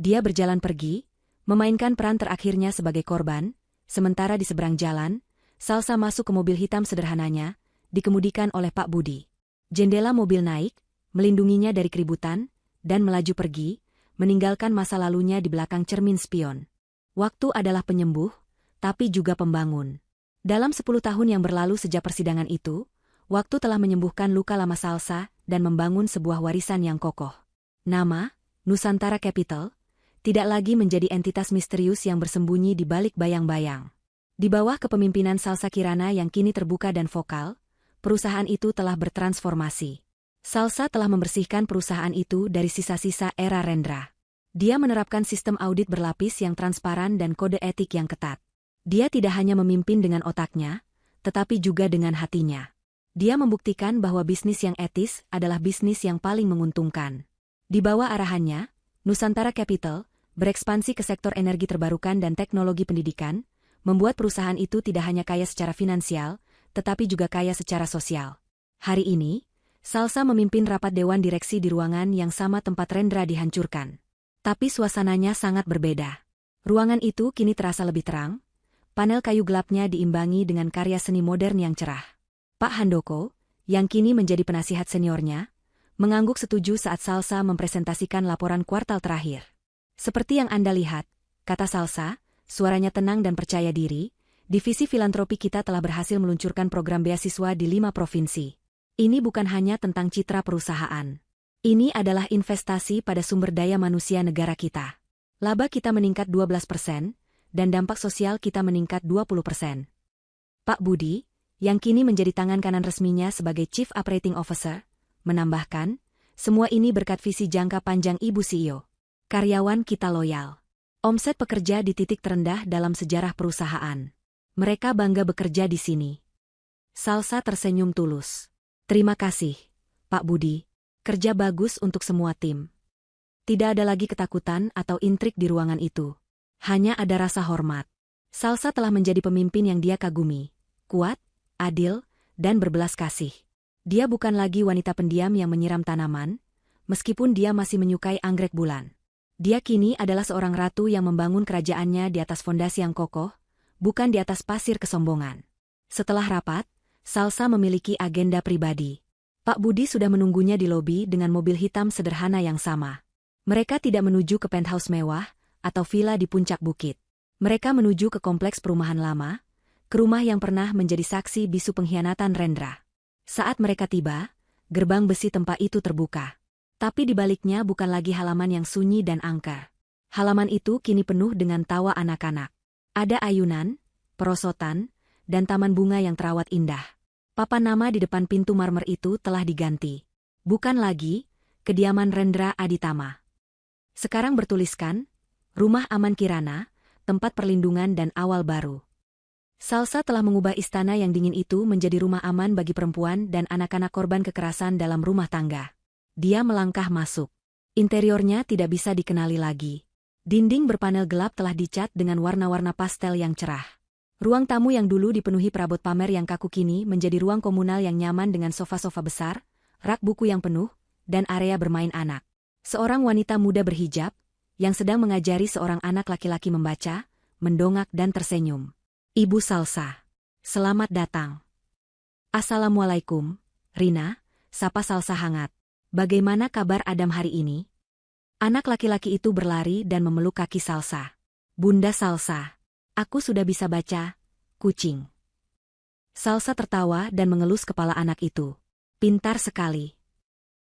Dia berjalan pergi, memainkan peran terakhirnya sebagai korban, sementara di seberang jalan, Salsa masuk ke mobil hitam sederhananya, dikemudikan oleh Pak Budi. Jendela mobil naik, melindunginya dari keributan, dan melaju pergi, meninggalkan masa lalunya di belakang cermin spion. Waktu adalah penyembuh, tapi juga pembangun. Dalam 10 tahun yang berlalu sejak persidangan itu, waktu telah menyembuhkan luka lama Salsa dan membangun sebuah warisan yang kokoh. Nama, Nusantara Capital, tidak lagi menjadi entitas misterius yang bersembunyi di balik bayang-bayang. Di bawah kepemimpinan Salsa Kirana yang kini terbuka dan vokal, perusahaan itu telah bertransformasi. Salsa telah membersihkan perusahaan itu dari sisa-sisa era Rendra. Dia menerapkan sistem audit berlapis yang transparan dan kode etik yang ketat. Dia tidak hanya memimpin dengan otaknya, tetapi juga dengan hatinya. Dia membuktikan bahwa bisnis yang etis adalah bisnis yang paling menguntungkan. Di bawah arahannya, Nusantara Capital berekspansi ke sektor energi terbarukan dan teknologi pendidikan, membuat perusahaan itu tidak hanya kaya secara finansial, tetapi juga kaya secara sosial. Hari ini, Salsa memimpin rapat dewan direksi di ruangan yang sama tempat Rendra dihancurkan. Tapi suasananya sangat berbeda. Ruangan itu kini terasa lebih terang, panel kayu gelapnya diimbangi dengan karya seni modern yang cerah. Pak Handoko, yang kini menjadi penasihat seniornya, mengangguk setuju saat Salsa mempresentasikan laporan kuartal terakhir. Seperti yang Anda lihat, kata Salsa, suaranya tenang dan percaya diri, divisi filantropi kita telah berhasil meluncurkan program beasiswa di 5 provinsi. Ini bukan hanya tentang citra perusahaan. Ini adalah investasi pada sumber daya manusia negara kita. Laba kita meningkat 12%, dan dampak sosial kita meningkat 20%. Pak Budi, yang kini menjadi tangan kanan resminya sebagai Chief Operating Officer, menambahkan, semua ini berkat visi jangka panjang Ibu CEO. Karyawan kita loyal. Omset pekerja di titik terendah dalam sejarah perusahaan. Mereka bangga bekerja di sini. Salsa tersenyum tulus. Terima kasih, Pak Budi. Kerja bagus untuk semua tim. Tidak ada lagi ketakutan atau intrik di ruangan itu. Hanya ada rasa hormat. Salsa telah menjadi pemimpin yang dia kagumi. Kuat, adil, dan berbelas kasih. Dia bukan lagi wanita pendiam yang menyiram tanaman, meskipun dia masih menyukai anggrek bulan. Dia kini adalah seorang ratu yang membangun kerajaannya di atas fondasi yang kokoh, bukan di atas pasir kesombongan. Setelah rapat, Salsa memiliki agenda pribadi. Pak Budi sudah menunggunya di lobi dengan mobil hitam sederhana yang sama. Mereka tidak menuju ke penthouse mewah atau villa di puncak bukit. Mereka menuju ke kompleks perumahan lama, ke rumah yang pernah menjadi saksi bisu pengkhianatan Rendra. Saat mereka tiba, gerbang besi tempat itu terbuka. Tapi di baliknya bukan lagi halaman yang sunyi dan angker. Halaman itu kini penuh dengan tawa anak-anak. Ada ayunan, perosotan, dan taman bunga yang terawat indah. Papan nama di depan pintu marmer itu telah diganti. Bukan lagi, kediaman Rendra Aditama. Sekarang bertuliskan, Rumah Aman Kirana, tempat perlindungan dan awal baru. Salsa telah mengubah istana yang dingin itu menjadi rumah aman bagi perempuan dan anak-anak korban kekerasan dalam rumah tangga. Dia melangkah masuk. Interiornya tidak bisa dikenali lagi. Dinding berpanel gelap telah dicat dengan warna-warna pastel yang cerah. Ruang tamu yang dulu dipenuhi perabot pamer yang kaku kini menjadi ruang komunal yang nyaman dengan sofa-sofa besar, rak buku yang penuh, dan area bermain anak. Seorang wanita muda berhijab, yang sedang mengajari seorang anak laki-laki membaca, mendongak dan tersenyum. Ibu Salsa. Selamat datang. Assalamualaikum, Rina, sapa Salsa hangat. Bagaimana kabar Adam hari ini? Anak laki-laki itu berlari dan memeluk kaki Salsa. Bunda Salsa. Aku sudah bisa baca, kucing. Salsa tertawa dan mengelus kepala anak itu. Pintar sekali.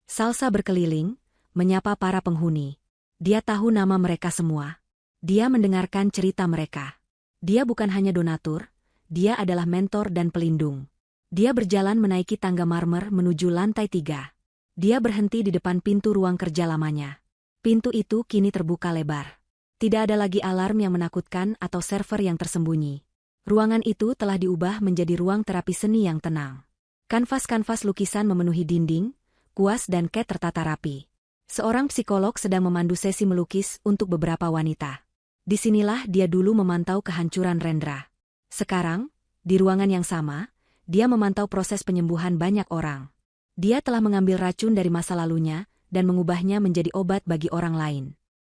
Salsa berkeliling, menyapa para penghuni. Dia tahu nama mereka semua. Dia mendengarkan cerita mereka. Dia bukan hanya donatur, dia adalah mentor dan pelindung. Dia berjalan menaiki tangga marmer menuju lantai 3. Dia berhenti di depan pintu ruang kerja lamanya. Pintu itu kini terbuka lebar. Tidak ada lagi alarm yang menakutkan atau server yang tersembunyi. Ruangan itu telah diubah menjadi ruang terapi seni yang tenang. Kanvas-kanvas lukisan memenuhi dinding, kuas dan cat tertata rapi. Seorang psikolog sedang memandu sesi melukis untuk beberapa wanita. Disinilah dia dulu memantau kehancuran Rendra. Sekarang, di ruangan yang sama, dia memantau proses penyembuhan banyak orang. Dia telah mengambil racun dari masa lalunya dan mengubahnya menjadi obat bagi orang lain.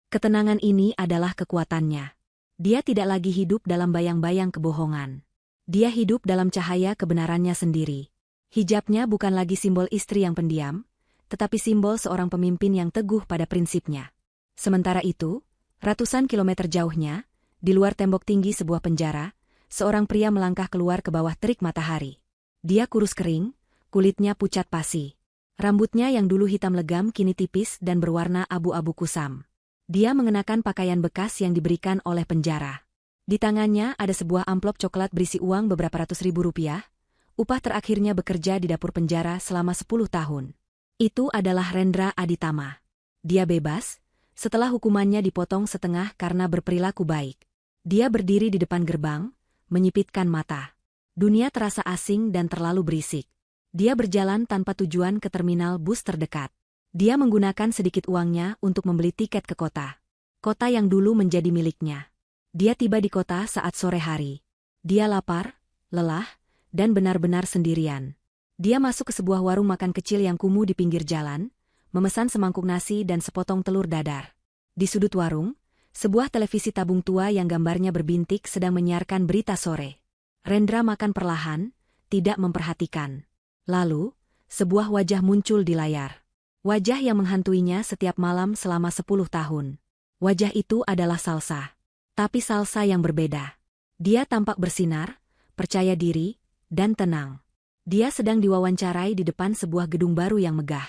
Ketenangan ini adalah kekuatannya. Dia tidak lagi hidup dalam bayang-bayang kebohongan. Dia hidup dalam cahaya kebenarannya sendiri. Hijabnya bukan lagi simbol istri yang pendiam, tetapi simbol seorang pemimpin yang teguh pada prinsipnya. Sementara itu, ratusan kilometer jauhnya, di luar tembok tinggi sebuah penjara, seorang pria melangkah keluar ke bawah terik matahari. Dia kurus kering, kulitnya pucat pasi. Rambutnya yang dulu hitam legam kini tipis dan berwarna abu-abu kusam. Dia mengenakan pakaian bekas yang diberikan oleh penjara. Di tangannya ada sebuah amplop coklat berisi uang beberapa ratus ribu rupiah, upah terakhirnya bekerja di dapur penjara selama 10 tahun. Itu adalah Rendra Aditama. Dia bebas, setelah hukumannya dipotong setengah karena berperilaku baik. Dia berdiri di depan gerbang, menyipitkan mata. Dunia terasa asing dan terlalu berisik. Dia berjalan tanpa tujuan ke terminal bus terdekat. Dia menggunakan sedikit uangnya untuk membeli tiket ke kota. Kota yang dulu menjadi miliknya. Dia tiba di kota saat sore hari. Dia lapar, lelah, dan benar-benar sendirian. Dia masuk ke sebuah warung makan kecil yang kumuh di pinggir jalan, memesan semangkuk nasi dan sepotong telur dadar. Di sudut warung, sebuah televisi tabung tua yang gambarnya berbintik sedang menyiarkan berita sore. Rendra makan perlahan, tidak memperhatikan. Lalu, sebuah wajah muncul di layar. Wajah yang menghantuinya setiap malam selama 10 tahun. Wajah itu adalah Salsa. Tapi Salsa yang berbeda. Dia tampak bersinar, percaya diri, dan tenang. Dia sedang diwawancarai di depan sebuah gedung baru yang megah.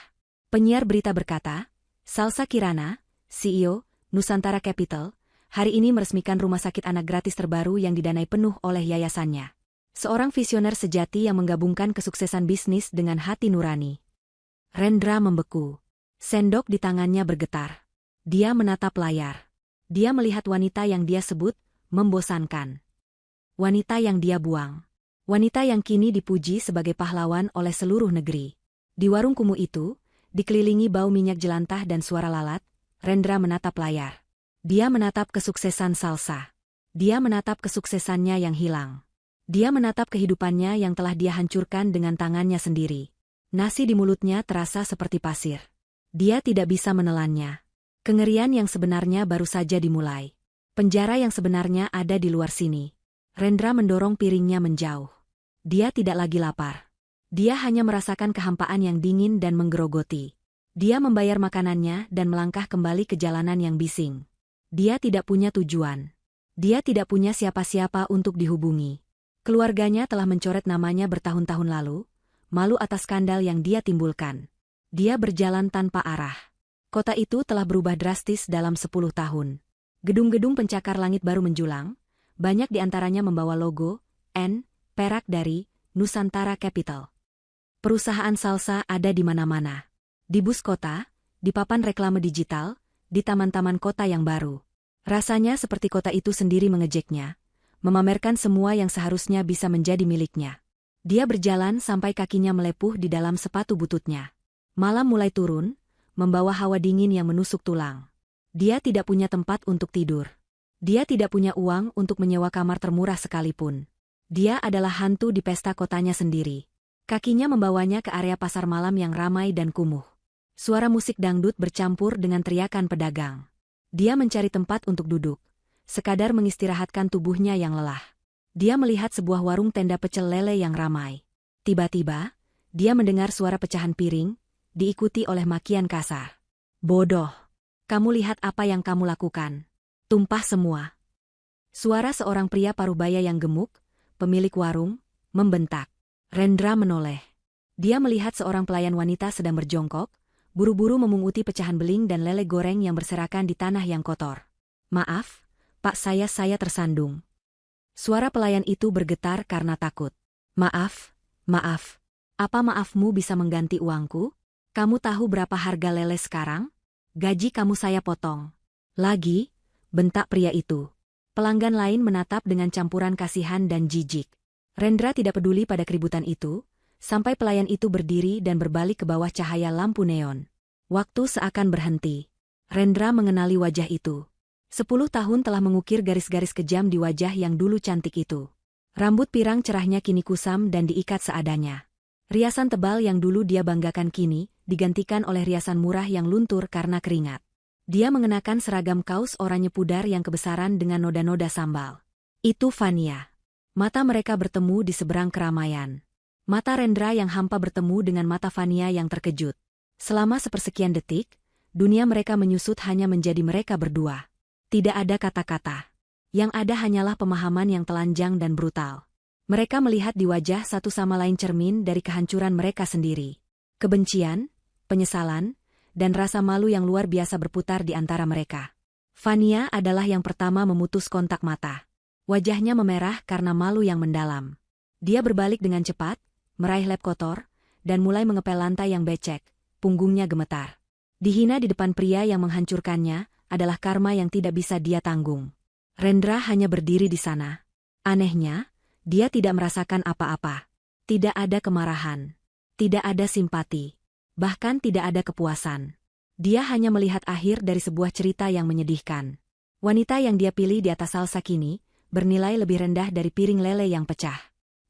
Penyiar berita berkata, Salsa Kirana, CEO, Nusantara Capital, hari ini meresmikan rumah sakit anak gratis terbaru yang didanai penuh oleh yayasannya. Seorang visioner sejati yang menggabungkan kesuksesan bisnis dengan hati nurani. Rendra membeku. Sendok di tangannya bergetar. Dia menatap layar. Dia melihat wanita yang dia sebut membosankan. Wanita yang dia buang. Wanita yang kini dipuji sebagai pahlawan oleh seluruh negeri. Di warung kumuh itu, dikelilingi bau minyak jelantah dan suara lalat, Rendra menatap layar. Dia menatap kesuksesan Salsa. Dia menatap kesuksesannya yang hilang. Dia menatap kehidupannya yang telah dia hancurkan dengan tangannya sendiri. Nasi di mulutnya terasa seperti pasir. Dia tidak bisa menelannya. Kengerian yang sebenarnya baru saja dimulai. Penjara yang sebenarnya ada di luar sini. Rendra mendorong piringnya menjauh. Dia tidak lagi lapar. Dia hanya merasakan kehampaan yang dingin dan menggerogoti. Dia membayar makanannya dan melangkah kembali ke jalanan yang bising. Dia tidak punya tujuan. Dia tidak punya siapa-siapa untuk dihubungi. Keluarganya telah mencoret namanya bertahun-tahun lalu, malu atas skandal yang dia timbulkan. Dia berjalan tanpa arah. Kota itu telah berubah drastis dalam 10 tahun. Gedung-gedung pencakar langit baru menjulang, banyak di antaranya membawa logo N. Perak dari Nusantara Capital. Perusahaan salsa ada di mana-mana. Di bus kota, di papan reklame digital, di taman-taman kota yang baru. Rasanya seperti kota itu sendiri mengejeknya, memamerkan semua yang seharusnya bisa menjadi miliknya. Dia berjalan sampai kakinya melepuh di dalam sepatu bututnya. Malam mulai turun, membawa hawa dingin yang menusuk tulang. Dia tidak punya tempat untuk tidur. Dia tidak punya uang untuk menyewa kamar termurah sekalipun. Dia adalah hantu di pesta kotanya sendiri. Kakinya membawanya ke area pasar malam yang ramai dan kumuh. Suara musik dangdut bercampur dengan teriakan pedagang. Dia mencari tempat untuk duduk, sekadar mengistirahatkan tubuhnya yang lelah. Dia melihat sebuah warung tenda pecel lele yang ramai. Tiba-tiba, dia mendengar suara pecahan piring, diikuti oleh makian kasar. "Bodoh! Kamu lihat apa yang kamu lakukan? Tumpah semua!" Suara seorang pria paruh baya yang gemuk, pemilik warung, membentak. Rendra menoleh. Dia melihat seorang pelayan wanita sedang berjongkok, buru-buru memunguti pecahan beling dan lele goreng yang berserakan di tanah yang kotor. "Maaf, Pak, saya tersandung." Suara pelayan itu bergetar karena takut. Maaf. Apa maafmu bisa mengganti uangku? Kamu tahu berapa harga lele sekarang? Gaji kamu saya potong." "Lagi," bentak pria itu. Pelanggan lain menatap dengan campuran kasihan dan jijik. Rendra tidak peduli pada keributan itu, sampai pelayan itu berdiri dan berbalik ke bawah cahaya lampu neon. Waktu seakan berhenti. Rendra mengenali wajah itu. 10 tahun telah mengukir garis-garis kejam di wajah yang dulu cantik itu. Rambut pirang cerahnya kini kusam dan diikat seadanya. Riasan tebal yang dulu dia banggakan kini digantikan oleh riasan murah yang luntur karena keringat. Dia mengenakan seragam kaos oranye pudar yang kebesaran dengan noda-noda sambal. Itu Fania. Mata mereka bertemu di seberang keramaian. Mata Rendra yang hampa bertemu dengan mata Fania yang terkejut. Selama sepersekian detik, dunia mereka menyusut hanya menjadi mereka berdua. Tidak ada kata-kata. Yang ada hanyalah pemahaman yang telanjang dan brutal. Mereka melihat di wajah satu sama lain cermin dari kehancuran mereka sendiri. Kebencian, penyesalan, dan rasa malu yang luar biasa berputar di antara mereka. Fania adalah yang pertama memutus kontak mata. Wajahnya memerah karena malu yang mendalam. Dia berbalik dengan cepat, meraih lap kotor, dan mulai mengepel lantai yang becek, punggungnya gemetar. Dihina di depan pria yang menghancurkannya, adalah karma yang tidak bisa dia tanggung. Rendra hanya berdiri di sana. Anehnya, dia tidak merasakan apa-apa. Tidak ada kemarahan. Tidak ada simpati. Bahkan tidak ada kepuasan. Dia hanya melihat akhir dari sebuah cerita yang menyedihkan. Wanita yang dia pilih di atas salsa kini, bernilai lebih rendah dari piring lele yang pecah.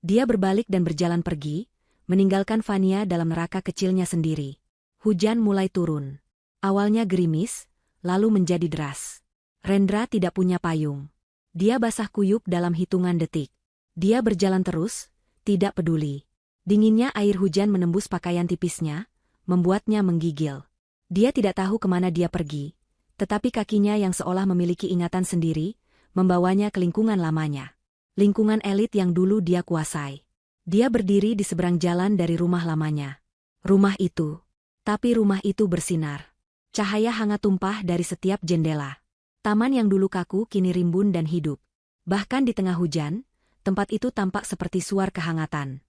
Dia berbalik dan berjalan pergi, meninggalkan Fania dalam neraka kecilnya sendiri. Hujan mulai turun. Awalnya gerimis, lalu menjadi deras. Rendra tidak punya payung. Dia basah kuyup dalam hitungan detik. Dia berjalan terus, tidak peduli. Dinginnya air hujan menembus pakaian tipisnya, membuatnya menggigil. Dia tidak tahu kemana dia pergi, tetapi kakinya yang seolah memiliki ingatan sendiri, membawanya ke lingkungan lamanya. Lingkungan elit yang dulu dia kuasai. Dia berdiri di seberang jalan dari rumah lamanya. Rumah itu. Tapi rumah itu bersinar. Cahaya hangat tumpah dari setiap jendela. Taman yang dulu kaku kini rimbun dan hidup. Bahkan di tengah hujan, tempat itu tampak seperti suar kehangatan.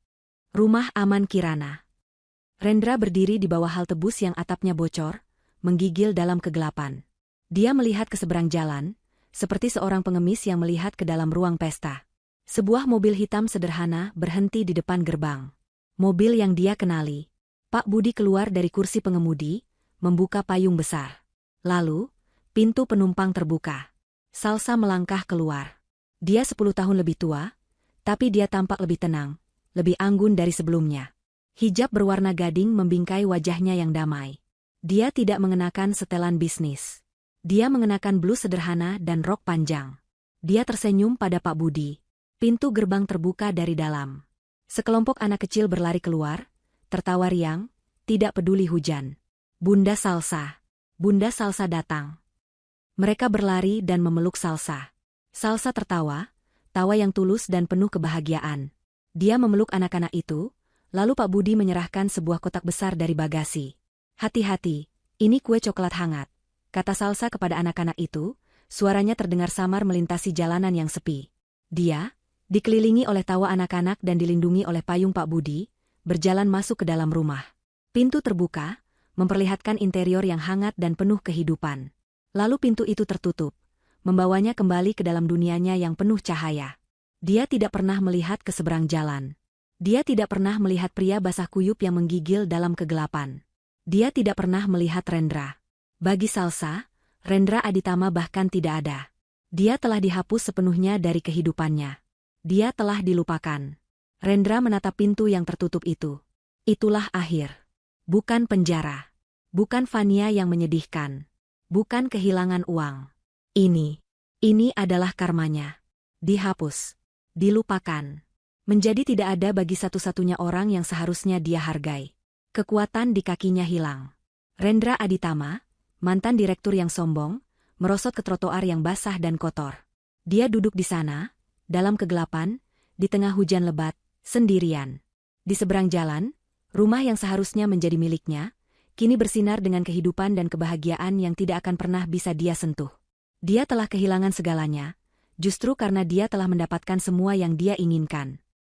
Rumah aman Kirana. Rendra berdiri di bawah halte bus yang atapnya bocor, menggigil dalam kegelapan. Dia melihat ke seberang jalan, seperti seorang pengemis yang melihat ke dalam ruang pesta. Sebuah mobil hitam sederhana berhenti di depan gerbang. Mobil yang dia kenali. Pak Budi keluar dari kursi pengemudi, membuka payung besar. Lalu, pintu penumpang terbuka. Salsa melangkah keluar. Dia 10 tahun lebih tua, tapi dia tampak lebih tenang, lebih anggun dari sebelumnya. Hijab berwarna gading membingkai wajahnya yang damai. Dia tidak mengenakan setelan bisnis. Dia mengenakan blus sederhana dan rok panjang. Dia tersenyum pada Pak Budi. Pintu gerbang terbuka dari dalam. Sekelompok anak kecil berlari keluar, tertawa riang, tidak peduli hujan. Bunda Salsa. Bunda Salsa datang. Mereka berlari dan memeluk Salsa. Salsa tertawa, tawa yang tulus dan penuh kebahagiaan. Dia memeluk anak-anak itu, lalu Pak Budi menyerahkan sebuah kotak besar dari bagasi. "Hati-hati, ini kue coklat hangat," kata Salsa kepada anak-anak itu, suaranya terdengar samar melintasi jalanan yang sepi. Dia, dikelilingi oleh tawa anak-anak dan dilindungi oleh payung Pak Budi, berjalan masuk ke dalam rumah. Pintu terbuka, memperlihatkan interior yang hangat dan penuh kehidupan. Lalu pintu itu tertutup, membawanya kembali ke dalam dunianya yang penuh cahaya. Dia tidak pernah melihat ke seberang jalan. Dia tidak pernah melihat pria basah kuyup yang menggigil dalam kegelapan. Dia tidak pernah melihat Rendra. Bagi Salsa, Rendra Aditama bahkan tidak ada. Dia telah dihapus sepenuhnya dari kehidupannya. Dia telah dilupakan. Rendra menatap pintu yang tertutup itu. Itulah akhir. Bukan penjara. Bukan Fania yang menyedihkan. Bukan kehilangan uang. Ini adalah karmanya. Dihapus. Dilupakan. Menjadi tidak ada bagi satu-satunya orang yang seharusnya dia hargai. Kekuatan di kakinya hilang. Rendra Aditama, mantan direktur yang sombong, merosot ke trotoar yang basah dan kotor. Dia duduk di sana, dalam kegelapan, di tengah hujan lebat, sendirian. Di seberang jalan, rumah yang seharusnya menjadi miliknya, kini bersinar dengan kehidupan dan kebahagiaan yang tidak akan pernah bisa dia sentuh. Dia telah kehilangan segalanya, justru karena dia telah mendapatkan semua yang dia inginkan.